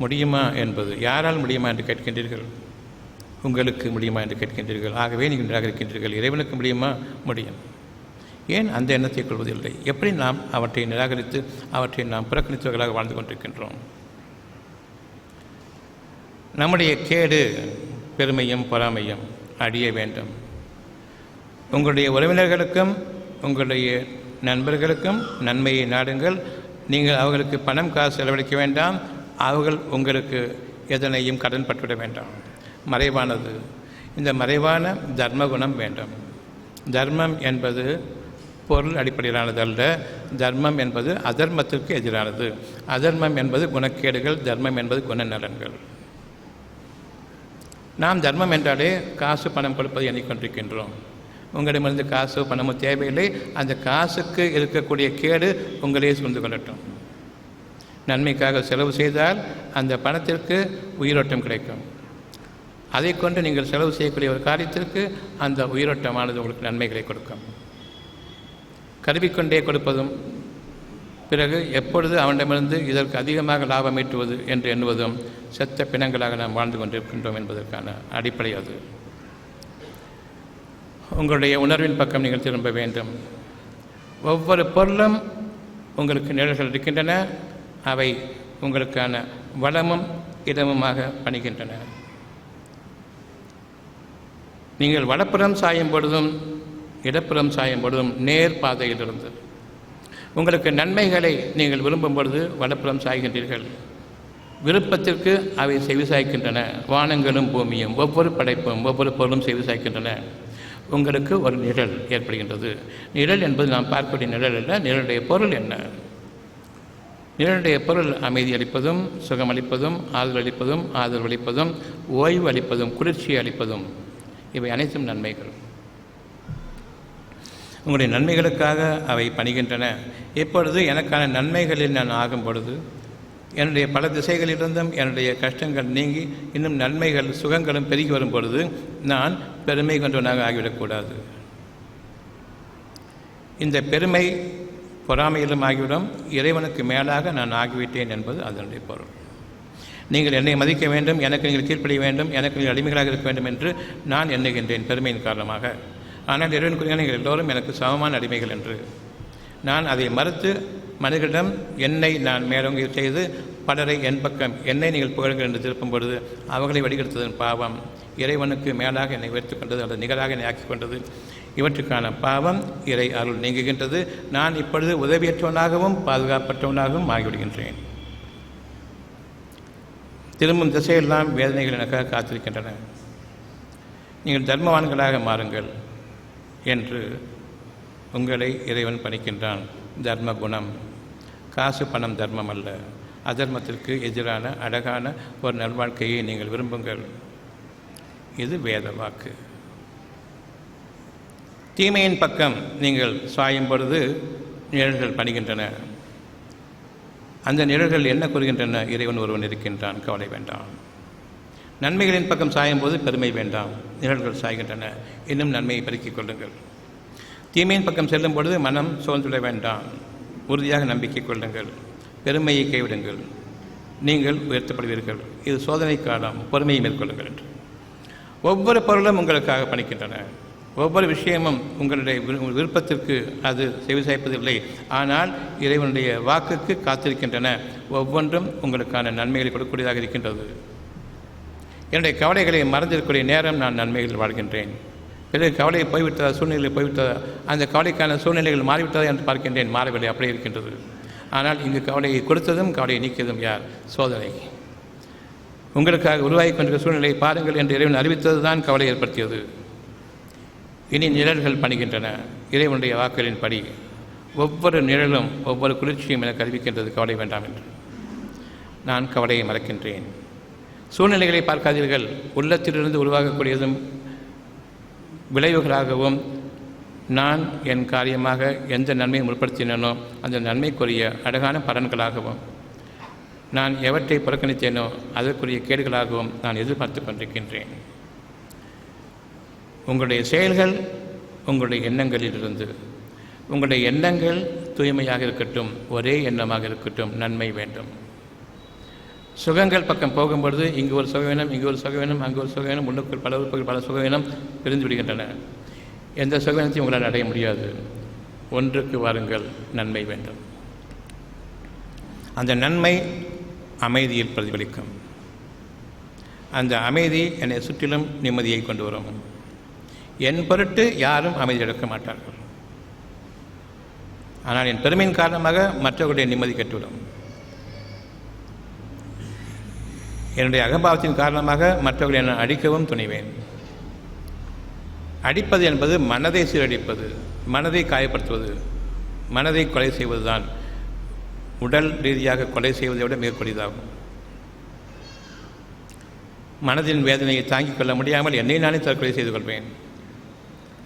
முடியுமா என்பது யாரால் முடியுமா என்று கேட்கின்றீர்கள்? உங்களுக்கு முடியுமா என்று கேட்கின்றீர்கள். ஆகவே நீங்கள் நிராகரிக்கின்றீர்கள். இறைவனுக்கு முடியுமா? முடியும். ஏன் அந்த எண்ணத்தை கொள்வதில்லை? எப்படி நாம் அவற்றை நிராகரித்து அவற்றை நாம் புறக்கணித்தவர்களாக வாழ்ந்து கொண்டிருக்கின்றோம்? நம்முடைய கேடு பெருமையும் பொறாமையும் அழிய வேண்டும். உங்களுடைய உறவினர்களுக்கும் உங்களுடைய நண்பர்களுக்கும் நன்மையை நாடுங்கள். நீங்கள் அவர்களுக்கு பணம் காசு செலவழிக்க வேண்டாம். அவர்கள் உங்களுக்கு எதனையும் கடன் பட்டுவிட வேண்டாம். மறைவானது. இந்த மறைவான தர்மகுணம் வேண்டும். தர்மம் என்பது பொருள் அடிப்படையிலானது அல்ல. தர்மம் என்பது அதர்மத்திற்கு எதிரானது. அதர்மம் என்பது குணக்கேடுகள், தர்மம் என்பது குணநலன்கள். நாம் தர்மம் என்றாலே காசு பணம் கொடுப்பதை எண்ணிக்கொண்டிருக்கின்றோம். உங்களிடமிருந்து காசு பணமோ தேவையில்லை. அந்த காசுக்கு இருக்கக்கூடிய கேடு உங்களே சூழ்ந்து கொள்ளட்டும். நன்மைக்காக செலவு செய்தால் அந்த பணத்திற்கு உயிரோட்டம் கிடைக்கும். அதை கொண்டு நீங்கள் செலவு செய்யக்கூடிய ஒரு காரியத்திற்கு அந்த உயிரோட்டமானது உங்களுக்கு நன்மைகளை கொடுக்கும். கருவிக்கொண்டே கொடுப்பதும் பிறகு எப்பொழுது அவனிடமிருந்து இதற்கு அதிகமாக லாபம் ஈட்டுவது என்று எண்ணுவதும் செத்த பிணங்களாக நாம் வாழ்ந்து கொண்டிருக்கின்றோம் என்பதற்கான அடிப்படை அது. உங்களுடைய உணர்வின் பக்கம் நீங்கள் திரும்ப வேண்டும். ஒவ்வொரு பொருளும் உங்களுக்கு நிழல்கள் இருக்கின்றன. அவை உங்களுக்கான வளமும் இடமுமாக பணிகின்றன. நீங்கள் வலப்புறம் சாயும் பொழுதும் இடப்புறம் சாயும் பொழுதும் நேர் பாதையிலிருந்து உங்களுக்கு நன்மைகளை நீங்கள் விரும்பும் பொழுது வலப்புறம் சாய்கின்றீர்கள். விருப்பத்திற்கு அவை செவிசாய்க்கின்றன. வானங்களும் பூமியும் ஒவ்வொரு படைப்பும் ஒவ்வொரு பொருளும் செவிசாய்க்கின்றன. உங்களுக்கு ஒரு நிழல் ஏற்படுகின்றது. நிழல் என்பது நாம் பார்க்கக்கூடிய நிழல் அல்ல. நிழலுடைய பொருள் என்ன? நிழலுடைய பொருள் அமைதி அளிப்பதும், சுகமளிப்பதும், ஆதரவளிப்பதும், ஆதரவளிப்பதும், ஓய்வு அளிப்பதும், குளிர்ச்சி அளிப்பதும், இவை அனைத்தும் நன்மைகள். உங்களுடைய நன்மைகளுக்காக அவை பணிகின்றன. இப்பொழுது எனக்கான நன்மைகளில் நான் ஆகும் பொழுது என்னுடைய பல திசைகளிலிருந்தும் என்னுடைய கஷ்டங்கள் நீங்கி இன்னும் நன்மைகள் சுகங்களும் பெருகி வரும் பொழுது நான் பெருமை கொண்டவனாக ஆகிவிடக்கூடாது. இந்த பெருமை பொறாமையிலும் ஆகிவிடும். இறைவனுக்கு மேலாக நான் ஆகிவிட்டேன் என்பது அதனுடைய பொருள். நீங்கள் என்னை மதிக்க வேண்டும், எனக்கு நீங்கள் கீழ்ப்படிய வேண்டும், எனக்கு நீங்கள் அடிமைகளாக இருக்க வேண்டும் என்று நான் எண்ணுகின்றேன் பெருமையின் காரணமாக. ஆனால் இறைவனுக்குரிய நீங்கள் எல்லோரும் எனக்கு சமமான அடிமைகள் என்று நான் அதை மறுத்து மனிதர்களிடம் என்னை நான் மேலோங்கி செய்து பலரை என் பக்கம் என்னை நீங்கள் புகழ்கள் என்று திருப்பும் பொழுது அவர்களை வடிகெடுத்ததன் பாவம் இறைவனுக்கு மேலாக என்னை உயர்த்திக் கொண்டது அல்லது நிகராக என்னை ஆக்கிக் கொண்டது. இவற்றுக்கான பாவம் இறை அருள் நீங்குகின்றது. நான் இப்பொழுது உதவியற்றவனாகவும் பாதுகாப்பற்றவனாகவும் ஆகிவிடுகின்றேன். திரும்பும் திசையெல்லாம் வேதனைகள் எனக்காக காத்திருக்கின்றன. நீங்கள் தர்மவான்களாக மாறுங்கள் என்று உங்களை இறைவன் பணிக்கின்றான். தர்ம குணம், காசு பணம் தர்மம் அல்ல. அதர்மத்திற்கு எதிரான அழகான ஒரு நல்வாழ்க்கையை நீங்கள் விரும்புங்கள். இது வேத வாக்கு. தீமையின் பக்கம் நீங்கள் சாயும் பொழுது நிழல்கள் பணிகின்றன. அந்த நிழல்கள் என்ன கூறுகின்றன? இறைவன் ஒருவன் இருக்கின்றான், கவலை வேண்டாம். நன்மைகளின் பக்கம் சாயும் போது பெருமை வேண்டாம். நிழல்கள் சாய்கின்றன, இன்னும் நன்மையை பெருக்கிக் கொள்ளுங்கள். தீமையின் பக்கம் செல்லும் பொழுது மனம் சோர்ந்துவிட வேண்டாம். உறுதியாக நம்பிக்கை கொள்ளுங்கள். பெருமையை கைவிடுங்கள், நீங்கள் உயர்த்தப்படுவீர்கள். இது சோதனை காலம், பொறுமையை மேற்கொள்ளுங்கள் என்று. ஒவ்வொரு பொருளும் உங்களுக்காக பணிக்கின்றன. ஒவ்வொரு விஷயமும் உங்களுடைய விருப்பத்திற்கு அது செவிசாய்ப்பதில்லை. ஆனால் இறைவனுடைய வாக்குக்கு காத்திருக்கின்றன. ஒவ்வொன்றும் உங்களுக்கான நன்மைகளை கொடுக்கக்கூடியதாக இருக்கின்றது. என்னுடைய கவலைகளை மறந்திருக்கக்கூடிய நேரம் நான் நன்மைகளில் வாழ்கின்றேன். பிறகு கவலையை போய்விட்டதா, சூழ்நிலையில் போய்விட்டதா, அந்த கவலைக்கான சூழ்நிலைகள் மாறிவிட்டதா என்று பார்க்கின்றேன். மாறவில்லை, அப்படியே இருக்கின்றது. ஆனால் இங்கு கவலையை கொடுத்ததும் கவலையை நீக்கியதும் யார்? சோதனை. உங்களுக்காக உருவாகி கொண்டிருக்கிற சூழ்நிலையை பாருங்கள் என்று இறைவன் அறிவித்தது தான் கவலை ஏற்படுத்தியது. இனி நிழல்கள் பணிகின்றன. இறைவனுடைய வாக்குகளின் படி ஒவ்வொரு நிழலும் ஒவ்வொரு குளிர்ச்சியும் எனக்கு அறிவிக்கின்றது, கவலை வேண்டாம் என்று. நான் கவலையை மறக்கின்றேன். சூழ்நிலைகளை பார்க்காதீர்கள். உள்ளத்திலிருந்து உருவாகக்கூடியதும் விளைவுகளாகவும் நான் என் காரியமாக எந்த நன்மையை முற்படுத்தினேனோ அந்த நன்மைக்குரிய அழகான பலன்களாகவும் நான் எவற்றை புறக்கணித்தேனோ அதற்குரிய கேடுகளாகவும் நான் எதிர்பார்த்து கொண்டிருக்கின்றேன். உங்களுடைய செயல்கள் உங்களுடைய எண்ணங்களிலிருந்து, உங்களுடைய எண்ணங்கள் தூய்மையாக இருக்கட்டும், ஒரே எண்ணமாக இருக்கட்டும், நன்மை வேண்டும். சுகங்கள் பக்கம் போகும்பொழுது இங்கு ஒரு சுகவீனம், இங்கு ஒரு சுகவீனம், அங்கு ஒரு சுகவீனம், உள்ளுக்குள் பல உறுப்புகள் பல சுகவீனம் பிரிந்து விடுகின்றன. எந்த சுகவீனத்தையும் உங்களால் அடைய முடியாது. ஒன்றுக்கு வாருங்கள், நன்மை வேண்டும். அந்த நன்மை அமைதியில் பிரதிபலிக்கும். அந்த அமைதி என்னை சுற்றிலும் நிம்மதியை கொண்டு வரும். என் பொருட்டு யாரும் அமைதி எடுக்க மாட்டார்கள். ஆனால் என் பெருமையின் காரணமாக மற்றவர்களுடைய நிம்மதி கெட்டுவிடும். என்னுடைய அகம்பாவத்தின் காரணமாக மற்றவர்களை நான் அடிக்கவும் துணிவேன். அடிப்பது என்பது மனதை சீரழிப்பது, மனதை காயப்படுத்துவது, மனதை கொலை செய்வதுதான் உடல் ரீதியாக கொலை செய்வதை விட மிக கொடிதாகும். மனதின் வேதனையை தாங்கிக் கொள்ள முடியாமல் என்னை நானே தற்கொலை செய்து கொள்வேன்.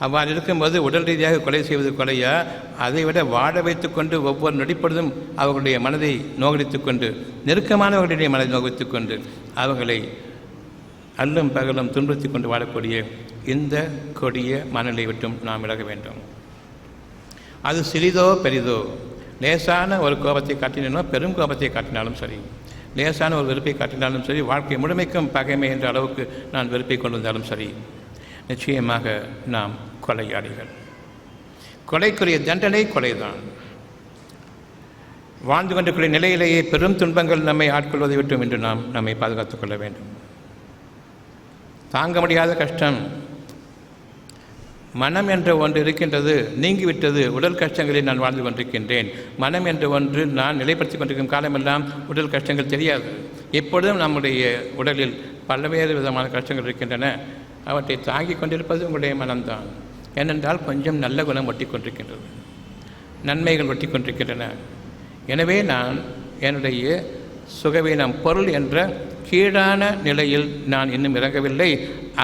அவ்வாறு இருக்கும்போது உடல் ரீதியாக கொலை செய்வது கொலையா, அதை விட வாழ வைத்துக்கொண்டு ஒவ்வொரு நொடிப்பொழுதும் அவர்களுடைய மனதை நோகடித்து கொண்டு, நெருக்கமானவர்களுடைய மனதை நோகடித்து கொண்டு அவர்களை அல்லும் பகலும் துன்புறுத்தி கொண்டு வாழக்கூடிய இந்த கொடிய மனநிலை விட்டும் நாம் விலக வேண்டும். அது சிறிதோ பெரிதோ, லேசான ஒரு கோபத்தை காட்டினாலும் பெரும் கோபத்தை காட்டினாலும் சரி, லேசான ஒரு வெறுப்பை காட்டினாலும் சரி, வாழ்க்கை முழுமைக்கும் பகைமை என்ற அளவுக்கு நான் வெறுப்பை கொண்டு வந்தாலும் சரி, நிச்சயமாக நாம் கொலையாளிகள். கொலைக்குரிய தண்டனை கொலைதான். வாழ்ந்து கொண்டிருக்கிற நிலையிலேயே பெரும் துன்பங்கள் நம்மை ஆட்கொள்வதை விட்டும் என்று நாம் நம்மை பாதுகாத்துக் கொள்ள வேண்டும். தாங்க முடியாத கஷ்டம், மனம் என்ற ஒன்று இருக்கின்றது, நீங்கிவிட்டது. உடல் கஷ்டங்களில் நான் வாழ்ந்து கொண்டிருக்கின்றேன். மனம் என்ற ஒன்று நான் நிலைப்படுத்தி கொண்டிருக்கும் காலமெல்லாம் உடல் கஷ்டங்கள் தெரியாது. எப்பொழுதும் நம்முடைய உடலில் பல்வேறு விதமான கஷ்டங்கள் இருக்கின்றன. அவற்றை தாங்கிக் கொண்டிருப்பது உங்களுடைய மனம்தான். ஏனென்றால் கொஞ்சம் நல்ல குணம் ஒட்டி கொண்டிருக்கின்றது, நன்மைகள் ஒட்டி கொண்டிருக்கின்றன. எனவே நான் என்னுடைய சுகவீனம் பொருள் என்ற கீழான நிலையில் நான் இன்னும் இறங்கவில்லை.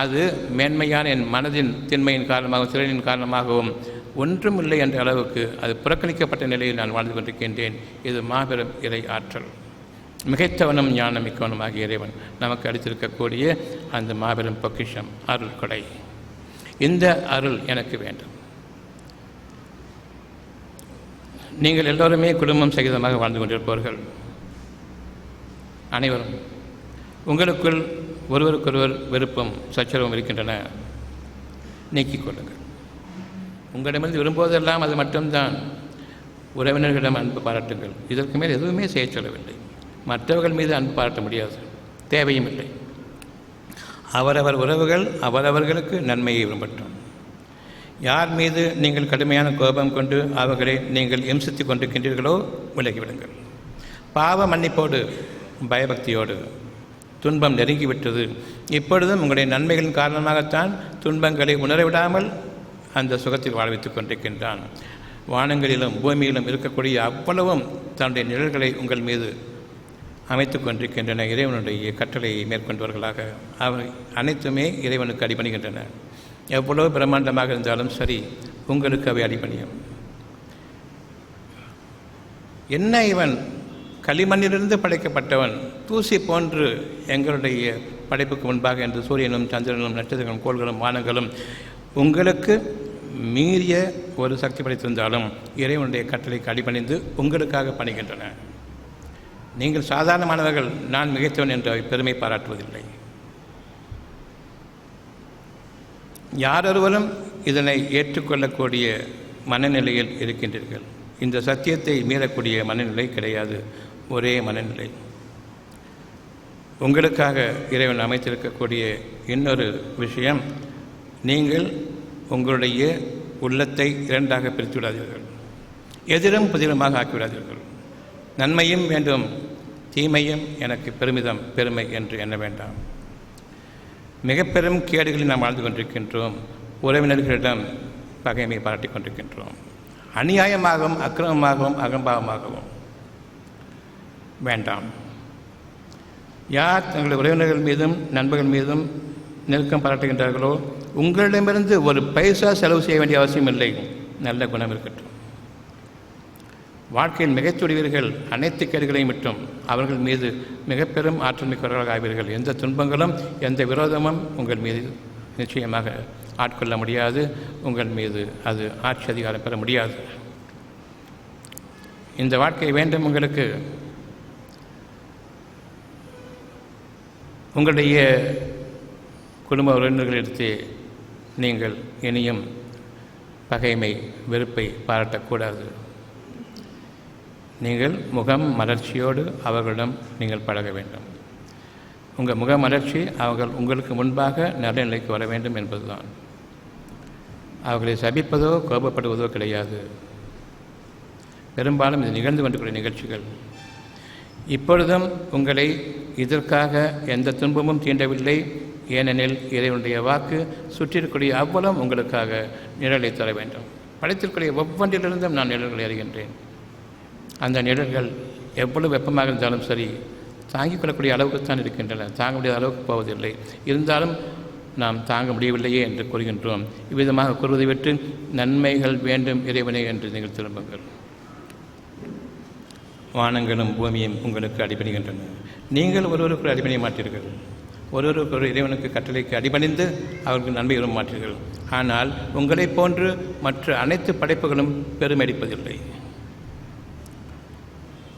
அது மேன்மையான என் மனதின் திண்மையின் காரணமாகவும் திறனின் காரணமாகவும் ஒன்றுமில்லை என்ற அளவுக்கு அது புறக்கணிக்கப்பட்ட நிலையில் நான் வாழ்ந்து கொண்டிருக்கின்றேன். இது மாபெரும் இறை ஆற்றல். மிகைத்தவனும் ஞானம் மிக்கவனுமாகிய இறைவன் நமக்கு அளித்திருக்கக்கூடிய அந்த மாபெரும் பொக்கிஷம் அருள் கொடை. இந்த அருள் எனக்கு வேண்டும். நீங்கள் எல்லோருமே குடும்பம் சகிதமாக வாழ்ந்து கொண்டிருப்பவர்கள். அனைவரும் உங்களுக்குள் ஒருவருக்கொருவர் வெறுப்பும் சச்சரவும் இருக்கின்றன. நீக்கிக் கொள்ளுங்கள். உங்களிடமிருந்து விரும்புவதெல்லாம் அது மட்டும்தான். உறவினர்களிடம் அன்பு பாராட்டுங்கள். இதற்கு மேல் எதுவுமே செய்ய சொல்லவில்லை. மற்றவர்கள் மீது அன்பு பாராட்ட முடியாது, தேவையும் இல்லை. அவரவர் உறவுகள் அவரவர்களுக்கு நன்மையை விரும்பட்டும். யார் மீது நீங்கள் கடுமையான கோபம் கொண்டு அவர்களை நீங்கள் இம்சித்து கொண்டிருக்கின்றீர்களோ விலகிவிடுங்கள். பாவ மன்னிப்போடு பயபக்தியோடு. துன்பம் நெருங்கிவிட்டது. இப்பொழுதும் உங்களுடைய நன்மைகளின் காரணமாகத்தான் துன்பங்களை உணரவிடாமல் அந்த சுகத்தில் வாழ வைத்துக் கொண்டிருக்கின்றான். வானங்களிலும் பூமியிலும் இருக்கக்கூடிய அவ்வளவும் தன்னுடைய நிழல்களை உங்கள் மீது அமைத்து கொண்டிருக்கின்றன. இறைவனுடைய கட்டளையை மேற்கொண்டவர்களாக அவை அனைத்துமே இறைவனுக்கு அடிபணிகின்றன. எவ்வளவு பிரம்மாண்டமாக இருந்தாலும் சரி, உங்களுக்கு அவை அடிபணியும். என்ன இவன் களிமண்ணிலிருந்து படைக்கப்பட்டவன், தூசி போன்று எங்களுடைய படைப்புக்கு முன்பாக என்று சூரியனும் சந்திரனும் நட்சத்திரங்களும் கோள்களும் வானங்களும் உங்களுக்கு மீறிய ஒரு சக்தி படைத்திருந்தாலும் இறைவனுடைய கட்டளைக்கு அடிபணிந்து உங்களுக்காக பணிகின்றன. நீங்கள் சாதாரணமானவர்கள், நான் மிகைத்தவன் என்ற பெருமை பாராட்டுவதில்லை. யாரொருவரும் இதனை ஏற்றுக்கொள்ளக்கூடிய மனநிலையில் இருக்கின்றீர்கள். இந்த சத்தியத்தை மீறக்கூடிய மனநிலை கிடையாது. ஒரே மனநிலை. உங்களுக்காக இறைவன் அமைத்திருக்கக்கூடிய இன்னொரு விஷயம், நீங்கள் உங்களுடைய உள்ளத்தை இரண்டாக பிரித்து விடாதீர்கள். எதிரும் புதிருமாக ஆக்கிவிடாதீர்கள். நன்மையும் வேண்டும், தீமையும் எனக்கு பெருமிதம் பெருமை என்று எண்ண வேண்டாம். மிக பெரும் கேடுகளில் நாம் வாழ்ந்து கொண்டிருக்கின்றோம். உறவினர்களிடம் பகைமை பாராட்டி கொண்டிருக்கின்றோம். அநியாயமாகவும் அக்கிரமமாகவும் அகம்பாவமாகவும் வேண்டாம். யார் தங்களுடைய உறவினர்கள் மீதும் நண்பர்கள் மீதும் நெருக்கம் பாராட்டுகின்றார்களோ உங்களிடமிருந்து ஒரு பைசா செலவு செய்ய வேண்டிய அவசியம் இல்லை. நல்ல குணம் இருக்கட்டும். வாழ்க்கையில் மிகச்சுடுவீர்கள். அனைத்து கேடுகளையும் விட்டும் அவர்கள் மீது மிக பெரும் ஆற்றல் மிக்கவர்களாக ஆவீர்கள். எந்த துன்பங்களும் எந்த விரோதமும் உங்கள் மீது நிச்சயமாக ஆட்கொள்ள முடியாது. உங்கள் மீது அது ஆட்சி அதிகாரம் பெற முடியாது. இந்த வாழ்க்கை வேண்டும் உங்களுக்கு. உங்களுடைய குடும்ப உறவினர்களிடத்தே நீங்கள் இனியும் பகைமை வெறுப்பை பாராட்டக்கூடாது. நீங்கள் முகம் மலர்ச்சியோடு அவர்களிடம் நீங்கள் பழக வேண்டும். உங்கள் முக மலர்ச்சி அவர்கள் உங்களுக்கு முன்பாக நடுநிலைக்கு வர வேண்டும் என்பதுதான். அவர்களை சபிப்பதோ கோபப்படுவதோ கிடையாது. பெரும்பாலும் இது நிகழ்ந்து கொண்டிருக்கிற நிகழ்ச்சிகள். இப்பொழுதும் உங்களை இதற்காக எந்த துன்பமும் தீண்டவில்லை. ஏனெனில் இறைவனுடைய வாக்கு சுற்றிருக்கூடிய அவ்வளவு உங்களுக்காக நிழலை தர வேண்டும். படைத்திற்குரிய ஒவ்வொன்றிலிருந்தும் நான் நிழல்களை அறிகின்றேன். அந்த நிழல்கள் எவ்வளவு வெப்பமாக இருந்தாலும் சரி தாங்கிக் கொள்ளக்கூடிய அளவுக்குத்தான் இருக்கின்றன, தாங்க முடியாத அளவுக்கு போவதில்லை. இருந்தாலும் நாம் தாங்க முடியவில்லையே என்று கூறுகின்றோம். இவ்விதமாக கூறுவதை விட்டு நன்மைகள் வேண்டும் இறைவனே என்று நீங்கள் திரும்புங்கள். வானங்களும் பூமியும் உங்களுக்கு அடிபணிகின்றன. நீங்கள் ஒருவருக்கு அடிபணிய மாட்டீர்கள். ஒருவருக்கு ஒரு இறைவனுக்கு கட்டளைக்கு அடிபணிந்து அவர்களுக்கு நன்மை வரும் மாட்டீர்கள். ஆனால் உங்களைப் போன்று மற்ற அனைத்து படைப்புகளும் பெருமடிப்பதில்லை.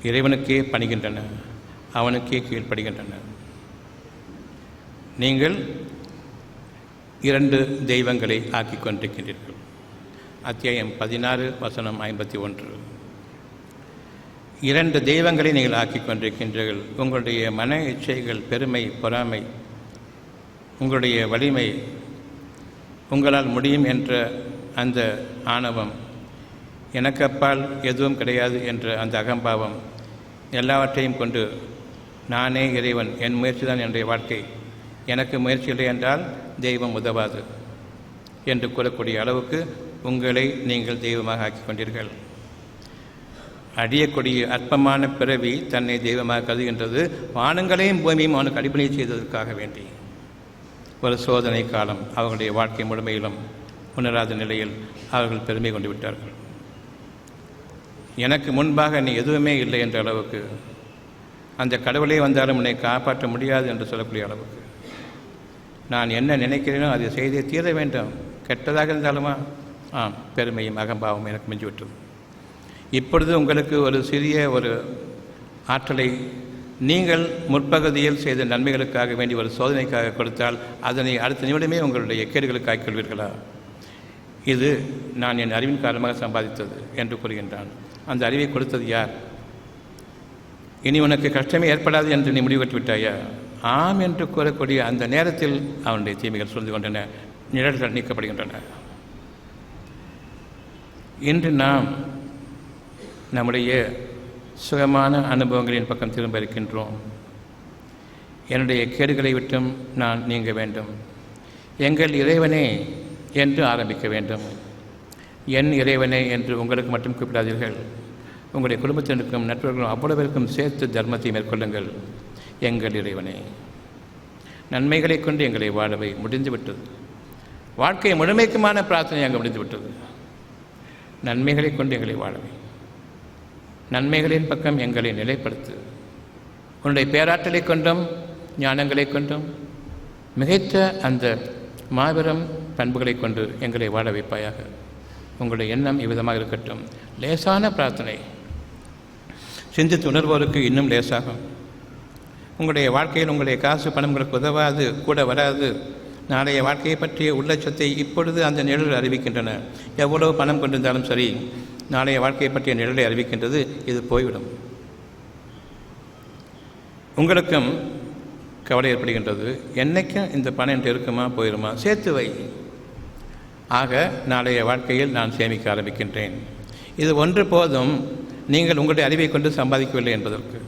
இறைவனுக்கே பணிகின்றன, அவனுக்கே கீழ்ப்படுகின்றன. நீங்கள் 2 தெய்வங்களை ஆக்கிக் கொண்டிருக்கின்றீர்கள். அத்தியாயம் 16 வசனம் 51. 2 தெய்வங்களை நீங்கள் ஆக்கிக் கொண்டிருக்கின்றீர்கள். உங்களுடைய மன இச்சைகள், பெருமை, பொறாமை, உங்களுடைய வலிமை, உங்களால் முடியும் என்ற அந்த ஆணவம், எனக்கு அப்பால் எதுவும் கிடையாது என்ற அந்த அகம்பாவம், எல்லாவற்றையும் கொண்டு நானே இறைவன், என் முயற்சி தான் என்னுடைய வாழ்க்கை, எனக்கு முயற்சி இல்லை என்றால் தெய்வம் உதவாது என்று கூறக்கூடிய அளவுக்கு உங்களை நீங்கள் தெய்வமாக ஆக்கிக் கொண்டீர்கள். அடியக்கூடிய அற்பமான பிறவி தன்னை தெய்வமாக கருதுகின்றது. வானங்களையும் பூமியும் அவனுக்கு அடிப்படை செய்ததற்காக வேண்டி ஒரு சோதனை காலம் அவர்களுடைய வாழ்க்கை முழுமையிலும் உணராத நிலையில் அவர்கள் பெருமை கொண்டு விட்டார்கள். எனக்கு முன்பாக நீ எதுவுமே இல்லை என்ற அளவுக்கு, அந்த கடவுளே வந்தாலும் உன்னை காப்பாற்ற முடியாது என்று சொல்லக்கூடிய அளவுக்கு, நான் என்ன நினைக்கிறேனோ அதை செய்தே தீர வேண்டும், கெட்டதாக இருந்தாலுமா பெருமையும் அகம்பாவம் எனக்கு மிஞ்சிவிட்டது. இப்பொழுது உங்களுக்கு ஒரு சிறிய ஒரு ஆற்றலை நீங்கள் முற்பகுதியில் செய்த நன்மைகளுக்காக வேண்டி ஒரு சோதனைக்காக கொடுத்தால் அதனை அடுத்த நிமிடமே உங்களுடைய கேடுகளுக்கு ஆக்கிக்கொள்வீர்களா? இது நான் என் அறிவின் காரணமாக சம்பாதித்தது என்று கூறுகின்றான். அந்த அறிவை கொடுத்தது யார்? இனி உனக்கு கஷ்டமே ஏற்படாது என்று நீ முடிவு விட்டாயா? ஆம் என்று கூறக்கூடிய அந்த நேரத்தில் அவனுடைய தீமைகள் சூழ்ந்து கொண்டன, நிழல்கள் நீக்கப்படுகின்றன. இன்று நாம் நம்முடைய சுகமான அனுபவங்களின் பக்கம் திரும்ப இருக்கின்றோம். என்னுடைய கேடுகளை விட்டும் நான் நீங்க வேண்டும், எங்கள் இறைவனே என்று ஆரம்பிக்க வேண்டும். என் இறைவனே என்று உங்களுக்கு மட்டும் கூப்பிடாதீர்கள், உங்களுடைய குடும்பத்தினருக்கும் நண்பர்களும் அவ்வளவிற்கும் சேர்த்து தர்மத்தை மேற்கொள்ளுங்கள். எங்கள் இறைவனே, நன்மைகளை கொண்டு எங்களை வாழவை முடிந்துவிட்டது. வாழ்க்கை முழுமைக்குமான பிரார்த்தனை அங்கு முடிந்துவிட்டது. நன்மைகளை கொண்டு எங்களை வாழவை, நன்மைகளின் பக்கம் எங்களை நிலைப்படுத்து. உன்னுடைய பேராற்றலை கொண்டும் ஞானங்களை கொண்டும் மிகைத்த அந்த மாபெரும் பண்புகளை கொண்டு எங்களை வாழ வைப்பாயாக. உங்களுடைய எண்ணம் இவ்விதமாக இருக்கட்டும். லேசான பிரார்த்தனை சிந்தித்து உணர்வோருக்கு இன்னும் லேசாகும். உங்களுடைய வாழ்க்கையில் உங்களுடைய காசு பணம் உங்களுக்கு உதவாது, கூட வராது. நாளைய வாழ்க்கையை பற்றிய உள்ளட்சத்தை இப்பொழுது அந்த நிழல் அறிவிக்கின்றன. எவ்வளவு பணம் கொண்டிருந்தாலும் சரி, நாளைய வாழ்க்கையை பற்றிய நிழலை அறிவிக்கின்றது. இது போய்விடும். உங்களுக்கும் கவலை ஏற்படுகின்றது, என்னைக்கும் இந்த பணம் என்று இருக்குமா, போயிடுமா, சேர்த்து வை. ஆக நாளைய வாழ்க்கையில் நான் சேமிக்க ஆரம்பிக்கின்றேன். இது ஒன்று போதும் நீங்கள் உங்களுடைய அறிவை கொண்டு சம்பாதிக்கவில்லை என்பதற்கு.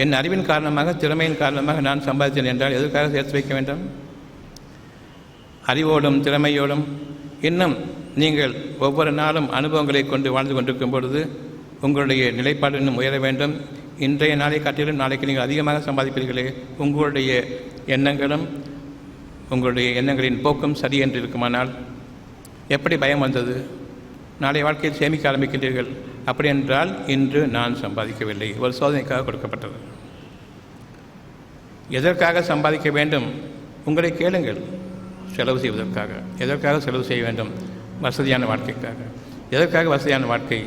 என் அறிவின் காரணமாக, திறமையின் காரணமாக நான் சம்பாதித்தேன் என்றால் எதற்காக சேர்த்து வைக்க வேண்டும்? அறிவோடும் திறமையோடும் இன்னும் நீங்கள் ஒவ்வொரு நாளும் அனுபவங்களை கொண்டு வாழ்ந்து கொண்டிருக்கும் பொழுது உங்களுடைய நிலைப்பாடு இன்னும் உயர வேண்டும். இன்றைய நாளை காட்டிலும் நாளைக்கு நீங்கள் அதிகமாக சம்பாதிப்பீர்களே. உங்களுடைய எண்ணங்களும் உங்களுடைய எண்ணங்களின் போக்கும் சரி என்று இருக்குமானால் எப்படி பயம் வந்தது? நாளை வாழ்க்கையில் சேமிக்க ஆரம்பிக்கின்றீர்கள். அப்படி என்றால் இன்று நான் சம்பாதிக்கவில்லை, ஒரு சோதனைக்காக கொடுக்கப்பட்டது. எதற்காக சம்பாதிக்க வேண்டும்? உங்களை கேளுங்கள். செலவு செய்வதற்காக. எதற்காக செலவு செய்ய வேண்டும்? வசதியான வாழ்க்கைக்காக. எதற்காக வசதியான வாழ்க்கை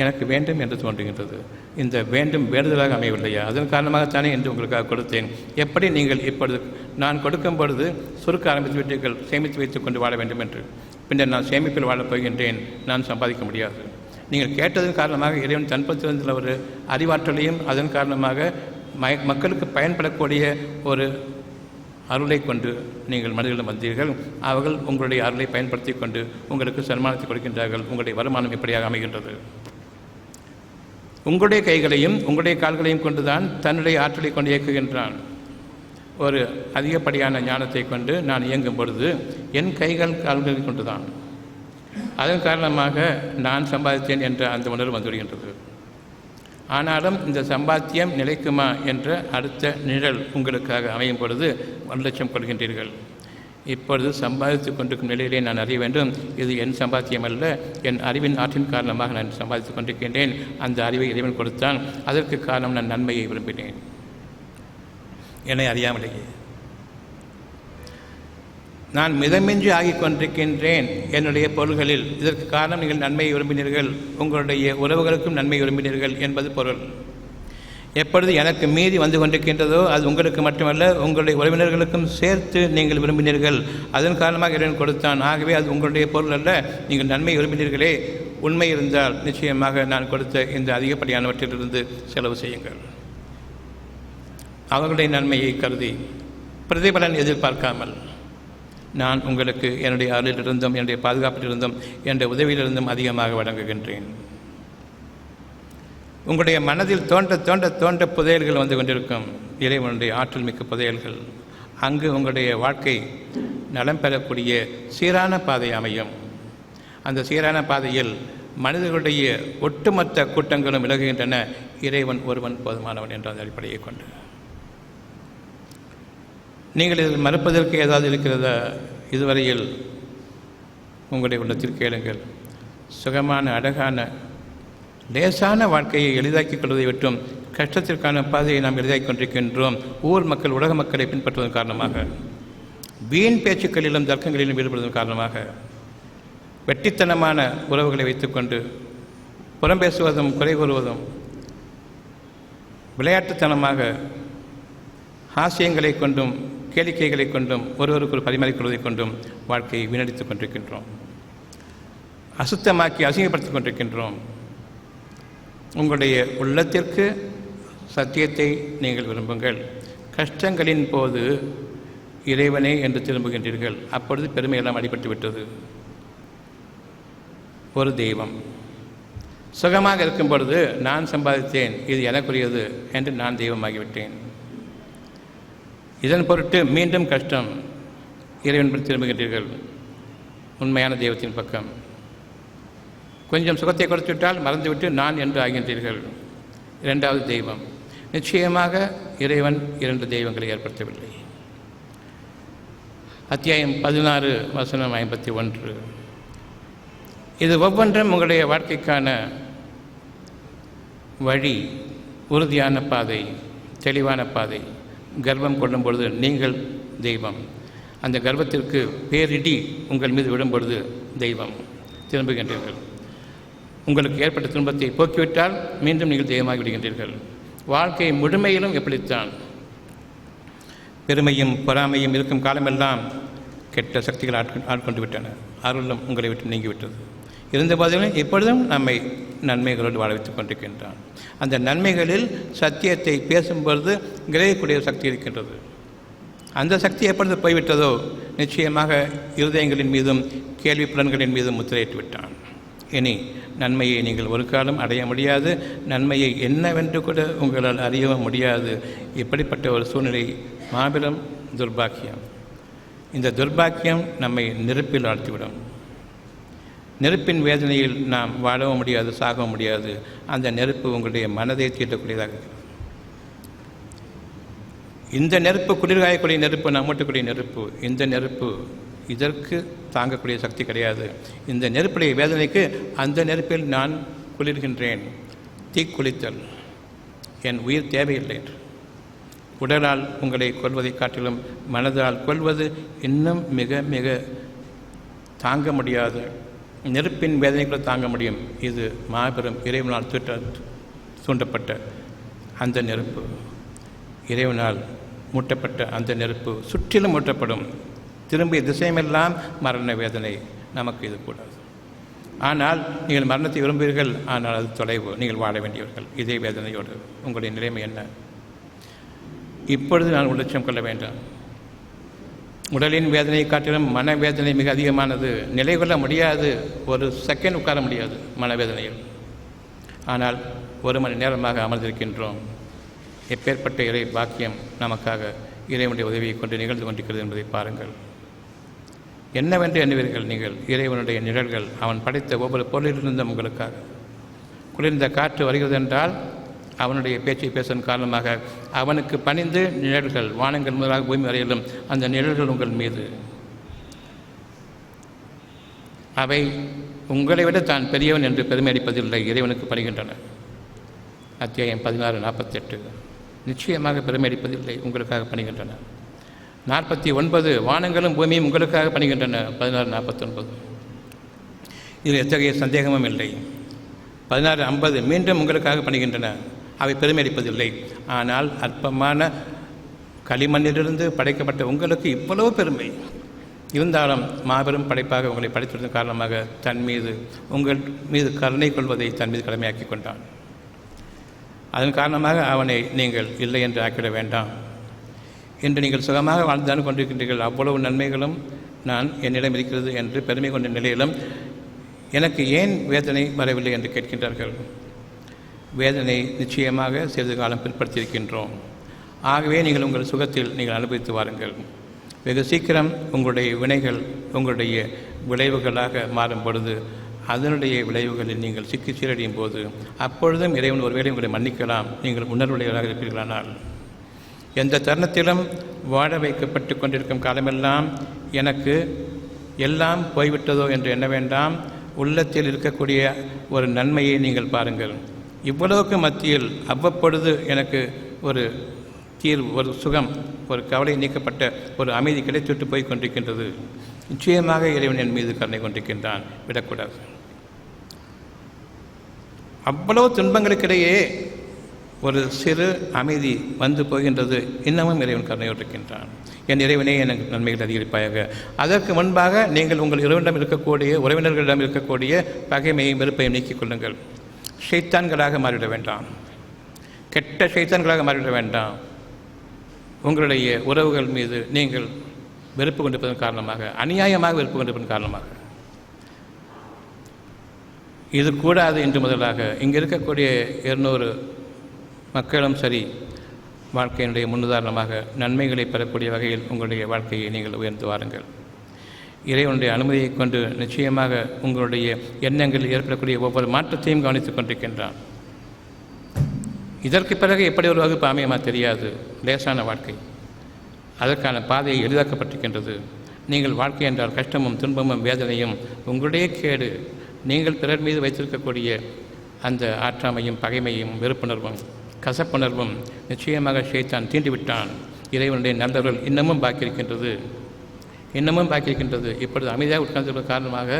எனக்கு வேண்டும் என்று தோன்றுகின்றது. இந்த வேண்டும் வேண்டுதலாக அமையவில்லையா? அதன் காரணமாகத்தானே என்று உங்களுக்காக கொடுத்தேன். எப்படி நீங்கள் இப்பொழுது நான் கொடுக்கும் பொழுது சுருக்க ஆரம்பித்து விட்டீர்கள், சேமித்து வைத்துக் கொண்டு வாழ வேண்டும் என்று. பின்னர் நான் சேமிப்பில் வாழப் போகின்றேன், நான் சம்பாதிக்க முடியாது. நீங்கள் கேட்டதன் காரணமாக இறைவன் தன்பத்திலிருந்த ஒரு அறிவாற்றலையும் அதன் காரணமாக மக்களுக்கு பயன்படக்கூடிய ஒரு அருளை கொண்டு நீங்கள் மனிதர்களிடம் வந்தீர்கள். அவர்கள் உங்களுடைய அருளை பயன்படுத்தி கொண்டு உங்களுக்கு சன்மானத்தை கொடுக்கின்றார்கள். உங்களுடைய வருமானம் எப்படியாக அமைகின்றது? உங்களுடைய கைகளையும் உங்களுடைய கால்களையும் கொண்டுதான் தன்னுடைய ஆற்றலை கொண்டு இயக்குகின்றான். ஒரு அதிகப்படியான ஞானத்தை கொண்டு நான் இயங்கும் பொழுது என் கைகள் கால்களை கொண்டுதான். அதன் காரணமாக நான் சம்பாதித்தேன் என்ற அந்த உணர்வு வந்துவிடுகின்றது. ஆனாலும் இந்த சம்பாத்தியம் நிலைக்குமா என்ற அடுத்த நிழல் உங்களுக்காக அமையும் பொழுது 1,00,000 கொள்கின்றீர்கள். இப்பொழுது சம்பாதித்து கொண்டிருக்கும் நிலையிலே நான் அறிய வேண்டும், இது என் சம்பாத்தியம் அல்ல, என் அறிவின் ஆற்றின் காரணமாக நான் சம்பாதித்து கொண்டிருக்கின்றேன். அந்த அறிவை இறைவன் கொடுத்தான், அதற்கு காரணம் நான் நன்மையை விரும்பினேன் என்னை அறியாமலேயே. நான் மிதமின்றி ஆகிக் கொண்டிருக்கின்றேன் என்னுடைய பொருள்களில். இதற்கு காரணம் நீங்கள் நன்மையை விரும்பினீர்கள், உங்களுடைய உறவுகளுக்கும் நன்மை விரும்பினீர்கள் என்பது பொருள். எப்பொழுது எனக்கு மீறி வந்து கொண்டிருக்கின்றதோ அது உங்களுக்கு மட்டுமல்ல, உங்களுடைய உறவினர்களுக்கும் சேர்த்து நீங்கள் விரும்பினீர்கள். அதன் காரணமாக இறைவன் கொடுத்தான். ஆகவே அது உங்களுடைய பொருள் அல்ல, நீங்கள் நன்மை விரும்பினீர்களே. உண்மை இருந்தால் நிச்சயமாக நான் கொடுத்த இந்த அதிகப்படியானவற்றிலிருந்து செலவு செய்யுங்கள். அவர்களுடைய நன்மையை கருதி பிரதிபலன் எதிர்பார்க்காமல் நான் உங்களுக்கு என்னுடைய அருளிலிருந்தும் என்னுடைய பாதுகாப்பிலிருந்தும் என்னுடைய உதவியிலிருந்தும் அதிகமாக வழங்குகின்றேன். உங்களுடைய மனதில் தோன்ற புதையல்கள் வந்து கொண்டிருக்கும், இறைவனுடைய ஆற்றல் மிக்க புதையல்கள். அங்கு உங்களுடைய வாழ்க்கை நலம் பெறக்கூடிய சீரான பாதை அமையும். அந்த சீரான பாதையில் மனிதர்களுடைய ஒட்டுமொத்த கூட்டங்களும் விலகுகின்றன. இறைவன் ஒருவன் போதுமானவன் என்ற அந்த அடிப்படையை கொண்டு நீங்கள் இதில் மறுப்பதற்கு ஏதாவது இருக்கிறதா? இதுவரையில் உங்களுடைய உள்ளத்தில் கேளுங்கள். சுகமான அழகான லேசான வாழ்க்கையை எளிதாக்கிக் கொள்வதை விட்டும் கஷ்டத்திற்கான பாதையை நாம் எளிதாக்கிக் கொண்டிருக்கின்றோம். ஊர் மக்கள் உலக மக்களை பின்பற்றுவதன் காரணமாக, வீண் பேச்சுக்களிலும் தர்க்கங்களிலும் ஈடுபடுவதன் காரணமாக, வெட்டித்தனமான உறவுகளை வைத்துக்கொண்டு புறம் பேசுவதும் குறை கூறுவதும், விளையாட்டுத்தனமாக ஹாசியங்களை கொண்டும் கேளிக்கைகளை கொண்டும் ஒருவருக்கு பரிமாறிக்கொள்வதை கொண்டும் வாழ்க்கையை வீணடித்துக் கொண்டிருக்கின்றோம். அசுத்தமாக்கி அசிங்கப்படுத்திக் கொண்டிருக்கின்றோம். உங்களுடைய உள்ளத்திற்கு சத்தியத்தை நீங்கள் விரும்புங்கள். கஷ்டங்களின் போது இறைவனே என்று திரும்புகின்றீர்கள். அப்பொழுது பெருமையெல்லாம் அடிபட்டு விட்டது. ஒரு தெய்வம் சுகமாக இருக்கும் பொழுது நான் சம்பாதித்தேன், இது எனக்குரியது என்று நான் தெய்வமாகிவிட்டேன். இதன் பொருட்டு மீண்டும் கஷ்டம், இறைவன் திரும்புகின்றீர்கள் உண்மையான தெய்வத்தின் பக்கம். கொஞ்சம் சுகத்தை கொடுத்துவிட்டால் மறந்துவிட்டு நான் என்று ஆகின்றீர்கள். இரண்டாவது தெய்வம். நிச்சயமாக இறைவன் 2 தெய்வங்களை ஏற்படுத்தவில்லை. அத்தியாயம் 16 வசனம் 51. இது ஒவ்வொன்றும் உங்களுடைய வாழ்க்கைக்கான வழி, உறுதியான பாதை, தெளிவான பாதை. கர்வம் கொள்ளும் பொழுது நீங்கள் தெய்வம். அந்த கர்வத்திற்கு பேரிடி உங்கள் மீது விடும் பொழுது தெய்வம் திரும்புகின்றீர்கள். உங்களுக்கு ஏற்பட்ட துன்பத்தை போக்கிவிட்டால் மீண்டும் நீங்கள் தெய்வமாகி விடுகின்றீர்கள். வாழ்க்கை முழுமையிலும் எப்படித்தான் பெருமையும் பொறாமையும் இருக்கும் காலமெல்லாம் கெட்ட சக்திகள் ஆட்கொண்டு விட்டன. அருளும் உங்களை விட்டு நீங்கிவிட்டது. இருந்த போதிலும் இப்பொழுதும் நம்மை நன்மைகளோடு வாழ வைத்துக் கொண்டிருக்கின்றான். அந்த நன்மைகளில் சத்தியத்தை பேசும்பொழுது கிரகிக்கூடிய சக்தி இருக்கின்றது. அந்த சக்தி எப்பொழுது போய்விட்டதோ நிச்சயமாக இருதயங்களின் மீதும் கேள்வி புலன்களின் மீதும் முத்திரையிட்டு விட்டான். இனி நன்மையை நீங்கள் ஒரு காலம் அடைய முடியாது. நன்மையை என்னவென்று கூட உங்களால் அறியவும் முடியாது. இப்படிப்பட்ட ஒரு சூழ்நிலை மாபெரும் துர்பாக்கியம். இந்த துர்பாக்கியம் நம்மை நெருப்பில் ஆழ்த்திவிடும். நெருப்பின் வேதனையில் நாம் வாழவும் முடியாது, சாகவும் முடியாது. அந்த நெருப்பு உங்களுடைய மனதை தீட்டக்கூடியதாக இருக்கிறது. இந்த நெருப்பு குளிர்காயக்கூடிய நெருப்பு, நாம் மூட்டக்கூடிய நெருப்பு. இந்த நெருப்பு இதற்கு தாங்கக்கூடிய சக்தி கிடையாது. இந்த நெருப்புடைய வேதனைக்கு அந்த நெருப்பில் நான் குளிர்கின்றேன். தீக்குளித்தல் என் உயிர் தேவையில்லை. உடலால் உங்களை கொல்வதை காட்டிலும் மனதால் கொல்வது இன்னும் மிக மிக தாங்க முடியாது. நெருப்பின் வேதனை கூட தாங்க முடியும். இது மாபெரும் இறைவனால் தூண்டப்பட்ட அந்த நெருப்பு, இறைவனால் மூட்டப்பட்ட அந்த நெருப்பு சுற்றிலும் மூட்டப்படும். திரும்பிய திசையமெல்லாம் மரண வேதனை. நமக்கு இது கூடாது. ஆனால் நீங்கள் மரணத்தை விரும்புவீர்கள், ஆனால் அது தொலைவு. நீங்கள் வாழ வேண்டியவர்கள் இதே வேதனையோடு. உங்களுடைய நிலைமை என்ன? இப்பொழுது நான் உள்ளட்சம் கொள்ள வேண்டாம். உடலின் வேதனையை காட்டிலும் மனவேதனை மிக அதிகமானது. நிலை கொள்ள முடியாது. ஒரு செகண்ட் உட்கார முடியாது மனவேதனையில். ஆனால் 1 மணி நேரமாக அமர்ந்திருக்கின்றோம். எப்பேற்பட்ட இறை பாக்கியம் நமக்காக இறைவனுடைய உதவியை கொண்டு நிகழ்ந்து கொண்டிருக்கிறது என்பதை பாருங்கள். என்னவென்று எண்ணுவீர்கள் நீங்கள்? இறைவனுடைய நிழல்கள், அவன் படைத்த ஒவ்வொரு பொருளிலிருந்தும் உங்களுக்காக. குளிர்ந்த காற்று வருகிறது என்றால் அவனுடைய பேச்சை பேசும் காரணமாக அவனுக்கு பணிந்து நிழல்கள், வானங்கள் முதலாக பூமி வரையிலும் அந்த நிழல்கள் உங்கள் மீது. அவை உங்களை விட தான் பெரியவன் என்று பெருமை அடிப்பதில்லை, இறைவனுக்கு பணிகின்றன. அத்தியாயம் 16:48. நிச்சயமாக பெருமை அடிப்பதில்லை, உங்களுக்காக பணிகின்றன. 49 வானங்களும் பூமியும் உங்களுக்காக பணிகின்றன. 16:49. இதில் எத்தகைய சந்தேகமும் இல்லை. 16:50 மீண்டும் உங்களுக்காக பணிகின்றன. அவை பெருமை அடிப்பதில்லை. ஆனால் அற்பமான களிமண்ணிலிருந்து படைக்கப்பட்ட உங்களுக்கு இவ்வளவு பெருமை இருந்தாலும் மாபெரும் படைப்பாக உங்களை படைத்ததன் காரணமாக தன் மீது உங்கள் மீது கருணை கொள்வதை தன் மீது கடமையாக்கி கொண்டான். அதன் காரணமாக அவனை நீங்கள் இல்லை என்று ஆக்கிட வேண்டாம். இன்று நீங்கள் சுகமாக வாழ்ந்துதான் கொண்டிருக்கின்றீர்கள். அவ்வளவு நன்மைகளும் நான் என்னிடம் இருக்கிறது என்று பெருமை கொண்ட நிலையிலும் எனக்கு ஏன் வேதனை வரவில்லை என்று கேட்கின்றார்கள். வேதனை நிச்சயமாக சிறிது காலம் பிற்படுத்தியிருக்கின்றோம். ஆகவே நீங்கள் உங்கள் சுகத்தில் நீங்கள் அனுபவித்து வாருங்கள். வெகு சீக்கிரம் உங்களுடைய வினைகள் உங்களுடைய விளைவுகளாக மாறும் பொழுது அதனுடைய விளைவுகளில் நீங்கள் சிக்கி சீரடையும் போது அப்பொழுதும் இறைவன் ஒருவேளை உங்களை மன்னிக்கலாம். நீங்கள் உணர்வுடையவராக இருப்பீர்களானால். எந்த தருணத்திலும் வாழ வைக்கப்பட்டு கொண்டிருக்கும் காலமெல்லாம் எனக்கு எல்லாம் போய்விட்டதோ என்று எண்ண வேண்டாம். உள்ளத்தில் இருக்கக்கூடிய ஒரு நன்மையை நீங்கள் பாருங்கள். இவ்வளவுக்கு மத்தியில் அவ்வப்பொழுது எனக்கு ஒரு தீர்வு, ஒரு சுகம், ஒரு கவலை நீக்கப்பட்ட ஒரு அமைதி கிடைத்துவிட்டு போய் கொண்டிருக்கின்றது. நிச்சயமாக இறைவன் என் மீது கருணை கொண்டிருக்கின்றான், விடக்கூடாது. அவ்வளவு துன்பங்களுக்கிடையே ஒரு சிறு அமைதி வந்து போகின்றது. இன்னமும் இறைவன் கருணையோட்டிருக்கின்றான். என் இறைவனே எனக்கு நன்மைகள் அதிகரிப்பாயாக. அதற்கு முன்பாக நீங்கள் உங்கள் இறைவனிடம் இருக்கக்கூடிய உறவினர்களிடம் இருக்கக்கூடிய பகைமையும் வெறுப்பையும் நீக்கிக் கொள்ளுங்கள். ஷைத்தான்களாக மாறிவிட வேண்டாம், கெட்ட ஷைத்தான்களாக மாறிவிட வேண்டாம். உங்களுடைய உறவுகள் மீது நீங்கள் வெறுப்பு கொண்டிருப்பதன் காரணமாக, அநியாயமாக வெறுப்பு கொண்டிருப்பதன் காரணமாக இது கூடாது. இன்று முதலாக இங்கே இருக்கக்கூடிய 200 மக்களும் சரி, வாழ்க்கையினுடைய முன்னுதாரணமாக நன்மைகளை பெறக்கூடிய வகையில் உங்களுடைய வாழ்க்கையை நீங்கள் உயர்ந்து வாருங்கள். இறைவனுடைய அனுமதியை கொண்டு நிச்சயமாக உங்களுடைய எண்ணங்களில் ஏற்படக்கூடிய ஒவ்வொரு மாற்றத்தையும் கவனித்துக் கொண்டிருக்கின்றான். இதற்கு பிறகு எப்படி ஒரு வகுப்பு அமையமா தெரியாது. லேசான வாழ்க்கை, அதற்கான பாதையை எளிதாக்கப்பட்டிருக்கின்றது. நீங்கள் வாழ்க்கை என்றால் கஷ்டமும் துன்பமும் வேதனையும் உங்களுடைய கேடு, நீங்கள் பிறர் மீது வைத்திருக்கக்கூடிய அந்த ஆற்றாமையும் பகைமையும் வெறுப்புணர்வும் கசப்புணர்வும் நிச்சயமாக ஷைத்தான் தீண்டிவிட்டான். இறைவனுடைய நல்லவர்கள் இன்னமும் பாக்கியிருக்கின்றது, இன்னமும் பாக்கியிருக்கின்றது. இப்பொழுது அமைதியாக உட்கார்ந்திருப்பது காரணமாக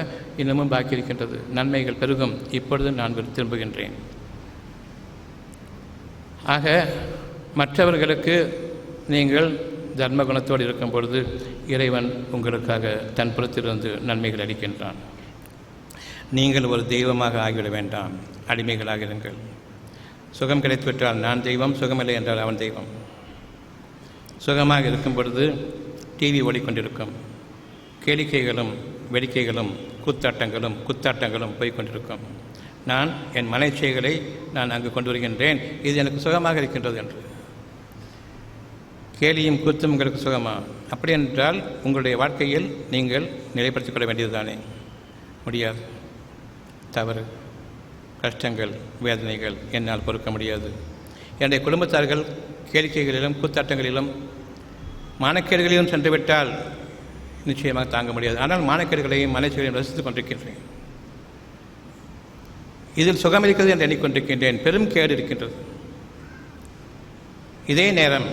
இன்னமும் பாக்கியிருக்கின்றது. நன்மைகள் பெருகும். இப்பொழுது நான் திரும்புகின்றேன். ஆக மற்றவர்களுக்கு நீங்கள் தர்ம குணத்தோடு இருக்கும் பொழுது இறைவன் உங்களுக்காக தன் புறத்திலிருந்து நன்மைகள் அளிக்கின்றான். நீங்கள் ஒரு தெய்வமாக ஆகிவிட வேண்டாம், அடிமைகளாக இருங்கள். சுகம் கிடைத்துவிட்டால் நான் தெய்வம், சுகமில்லை என்றால் அவன் தெய்வம். சுகமாக இருக்கும் பொழுது டிவி ஓடிக்கொண்டிருக்கும், கேளிக்கைகளும் வேடிக்கைகளும் குத்தாட்டங்களும் போய்கொண்டிருக்கும். நான் என் மனைச்சைகளை நான் அங்கு கொண்டு வருகின்றேன், இது எனக்கு சுகமாக இருக்கின்றது என்று. கேலியும் கூத்தும் உங்களுக்கு சுகமா? அப்படி என்றால் உங்களுடைய வாழ்க்கையில் நீங்கள் நிலைப்படுத்திக் கொள்ள வேண்டியது தானே? முடியாது. தவறு, கஷ்டங்கள், வேதனைகள் என்னால் பொறுக்க முடியாது. என்னுடைய குடும்பத்தார்கள் கேளிக்கைகளிலும் கூத்தாட்டங்களிலும் மானக்கேடுகளிலும் சென்றுவிட்டால் நிச்சயமாக தாங்க முடியாது. ஆனால் மானக்கேடுகளையும் மனைச்சைகளையும் ரசித்துக் கொண்டிருக்கின்றேன். இதில் சுகம் இருக்கிறது என்று எண்ணிக்கொண்டிருக்கின்றேன். பெரும் கேடு இருக்கின்றது. இதே நேரம்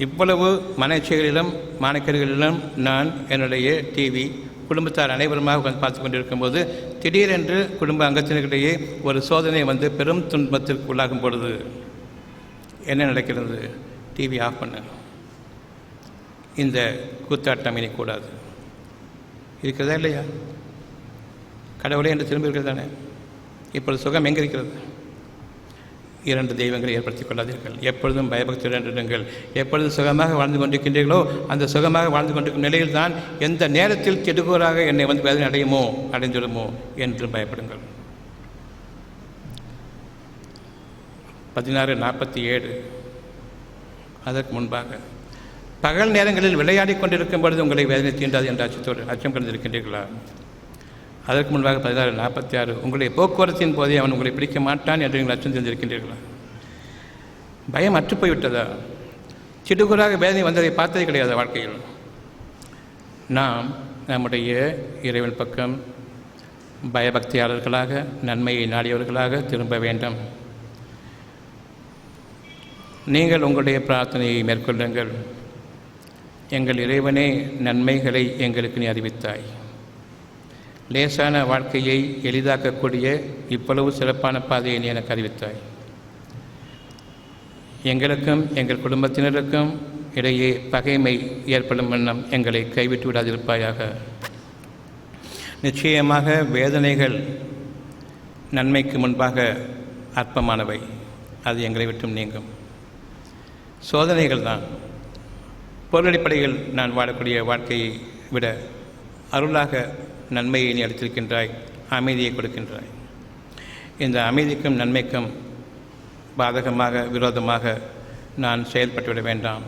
இவ்வளவு மனைச்சைகளிலும் மானக்கேடுகளிலும் நான் என்னுடைய டிவி குடும்பத்தார் அனைவருமாக உட்கார்ந்து பார்த்து கொண்டிருக்கும் போது திடீரென்று குடும்ப அங்கத்தினர்களிடையே ஒரு சோதனை வந்து பெரும் துன்பத்திற்கு உள்ளாகும் பொழுது என்ன நடக்கிறது? டிவி ஆஃப் பண்ண, இந்த கூத்தாட்டம் இனி கூடாது. இருக்கிறதா இல்லையா? கடவுளே என்று திரும்பி இருக்கிறது தானே? இப்பொழுது சுகம் எங்கே இருக்கிறது? 2 தெய்வங்களை ஏற்படுத்திக் கொள்ளாதீர்கள். எப்பொழுதும் பயபக்தியுடன் இருங்கள். எப்பொழுதும் சுகமாக வாழ்ந்து கொண்டிருக்கின்றீர்களோ அந்த சுகமாக வாழ்ந்து கொண்டிருக்கும் நிலையில் தான் எந்த நேரத்தில் கெடுகோராக என்னை வந்து வேதனை அடைந்துவிடுமோ என்று பயப்படுங்கள். 16:47 அதற்கு முன்பாக பகல் நேரங்களில் விளையாடி கொண்டிருக்கும் பொழுது உங்களை வேதனை தீண்டாது என்ற அச்சம் கொண்டிருக்கின்றீர்களா? அதற்கு முன்பாக 16:46 உங்களுடைய போக்குவரத்தின் போதே அவன் உங்களை பிடிக்க மாட்டான் என்று நீங்கள் அச்சம் தெரிந்திருக்கின்றீர்களா? பயம் அற்றுப்போய்விட்டதா? சிடுகுறாக வேதனை வந்ததை பார்த்ததே கிடையாது வாழ்க்கையில். நாம் நம்முடைய இறைவன் பக்கம் பயபக்தியாளர்களாக, நன்மையை நாடியவர்களாக திரும்ப வேண்டும். நீங்கள் உங்களுடைய பிரார்த்தனையை மேற்கொள்ளுங்கள். எங்கள் இறைவனே, நன்மைகளை எங்களுக்கு நீ அறிவித்தாய். லேசான வாழ்க்கையை எளிதாக்கக்கூடிய இவ்வளவு சிறப்பான பாதையை நீ எனக்கு அறிவித்தாய். எங்களுக்கும் எங்கள் குடும்பத்தினருக்கும் இடையே பகைமை ஏற்படும் வண்ணம் எங்களை கைவிட்டு விடாதிருப்பாயாக. நிச்சயமாக வேதனைகள் நன்மைக்கு முன்பாக அற்பமானவை. அது எங்களை விட்டும் நீங்கும். சோதனைகள் தான் பொருளடிப்படையில் நான் வாழக்கூடிய வாழ்க்கையை விட அருளாக நன்மையை நீ அளித்திருக்கின்றாய், அமைதியை கொடுக்கின்றாய். இந்த அமைதிக்கும் நன்மைக்கும் பாதகமாக, விரோதமாக நான் செயல்பட்டுவிட வேண்டாம்.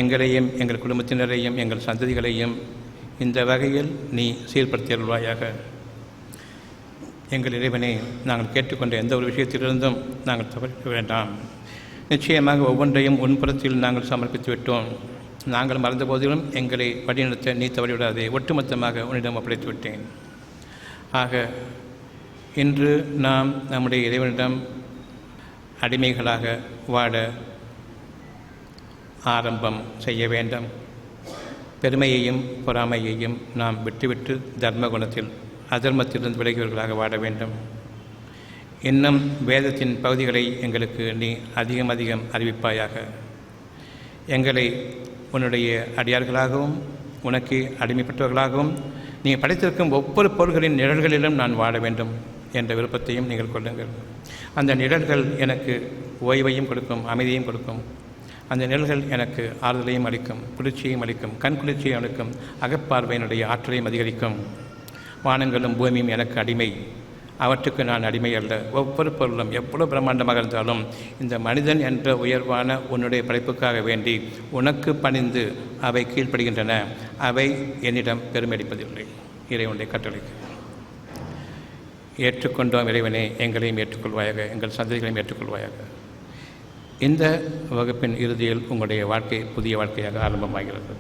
எங்களையும் எங்கள் குடும்பத்தினரையும் எங்கள் சந்ததிகளையும் இந்த வகையில் நீ சீர்படுத்தியருள்வாயாக. எங்கள் இறைவனை நாங்கள் கேட்டுக்கொண்ட எந்த ஒரு விஷயத்திலிருந்தும் நாங்கள் தவிர்க்க வேண்டாம். நிச்சயமாக ஒவ்வொன்றையும் உன்புறத்தில் நாங்கள் சமர்ப்பித்து விட்டோம். நாங்கள் மறந்த போதிலும் எங்களை வழிநடத்த நீ தவறிவிடாதே. ஒட்டுமொத்தமாக உன்னிடம் ஒப்படைத்து விட்டேன். ஆக இன்று நாம் நம்முடைய இறைவனிடம் அடிமைகளாக வாழ ஆரம்பம் செய்ய வேண்டும். பெருமையையும் பொறாமையையும் நாம் விட்டுவிட்டு தர்ம குணத்தில், அதர்மத்திலிருந்து விலகியவர்களாக வாழ வேண்டும். இன்னும் வேதத்தின் பகுதிகளை எங்களுக்கு நீ அதிகம் அதிகம் அறிவிப்பாயாக. எங்களை உன்னுடைய அடியார்களாகவும் உனக்கு அடிமைப்பட்டவர்களாகவும் நீ படைத்திருக்கும் ஒவ்வொரு பொருள்களின் நிழல்களிலும் நான் வாழ வேண்டும் என்ற விருப்பத்தையும் நீங்கள் கொள்ளுங்கள். அந்த நிழல்கள் எனக்கு ஓய்வையும் கொடுக்கும், அமைதியையும் கொடுக்கும். அந்த நிழல்கள் எனக்கு ஆறுதலையும் அளிக்கும், குளிர்ச்சியையும் அளிக்கும், கண் குளிர்ச்சியை அளிக்கும், அகப்பார்வையினுடைய ஆற்றலையும் அதிகரிக்கும். வானங்களும் பூமியும் எனக்கு அடிமை, அவற்றுக்கு நான் அடிமை அல்ல. ஒவ்வொரு பொருளும் எவ்வளவு பிரம்மாண்டமாக இருந்தாலும் இந்த மனிதன் என்ற உயர்வான உன்னுடைய படைப்புக்காக வேண்டி உனக்கு பணிந்து அவை கீழ்ப்படுகின்றன. அவை என்னிடம் பெருமையடிப்பதில்லை. இறைவனுடைய கட்டளைக்கு ஏற்றுக்கொண்டோம். இறைவனை எங்களையும் ஏற்றுக்கொள்வாயாக, எங்கள் சந்ததிகளையும் ஏற்றுக்கொள்வாயாக. இந்த வகுப்பின் இறுதியில் உங்களுடைய வாழ்க்கை புதிய வாழ்க்கையாக ஆரம்பமாகிறது.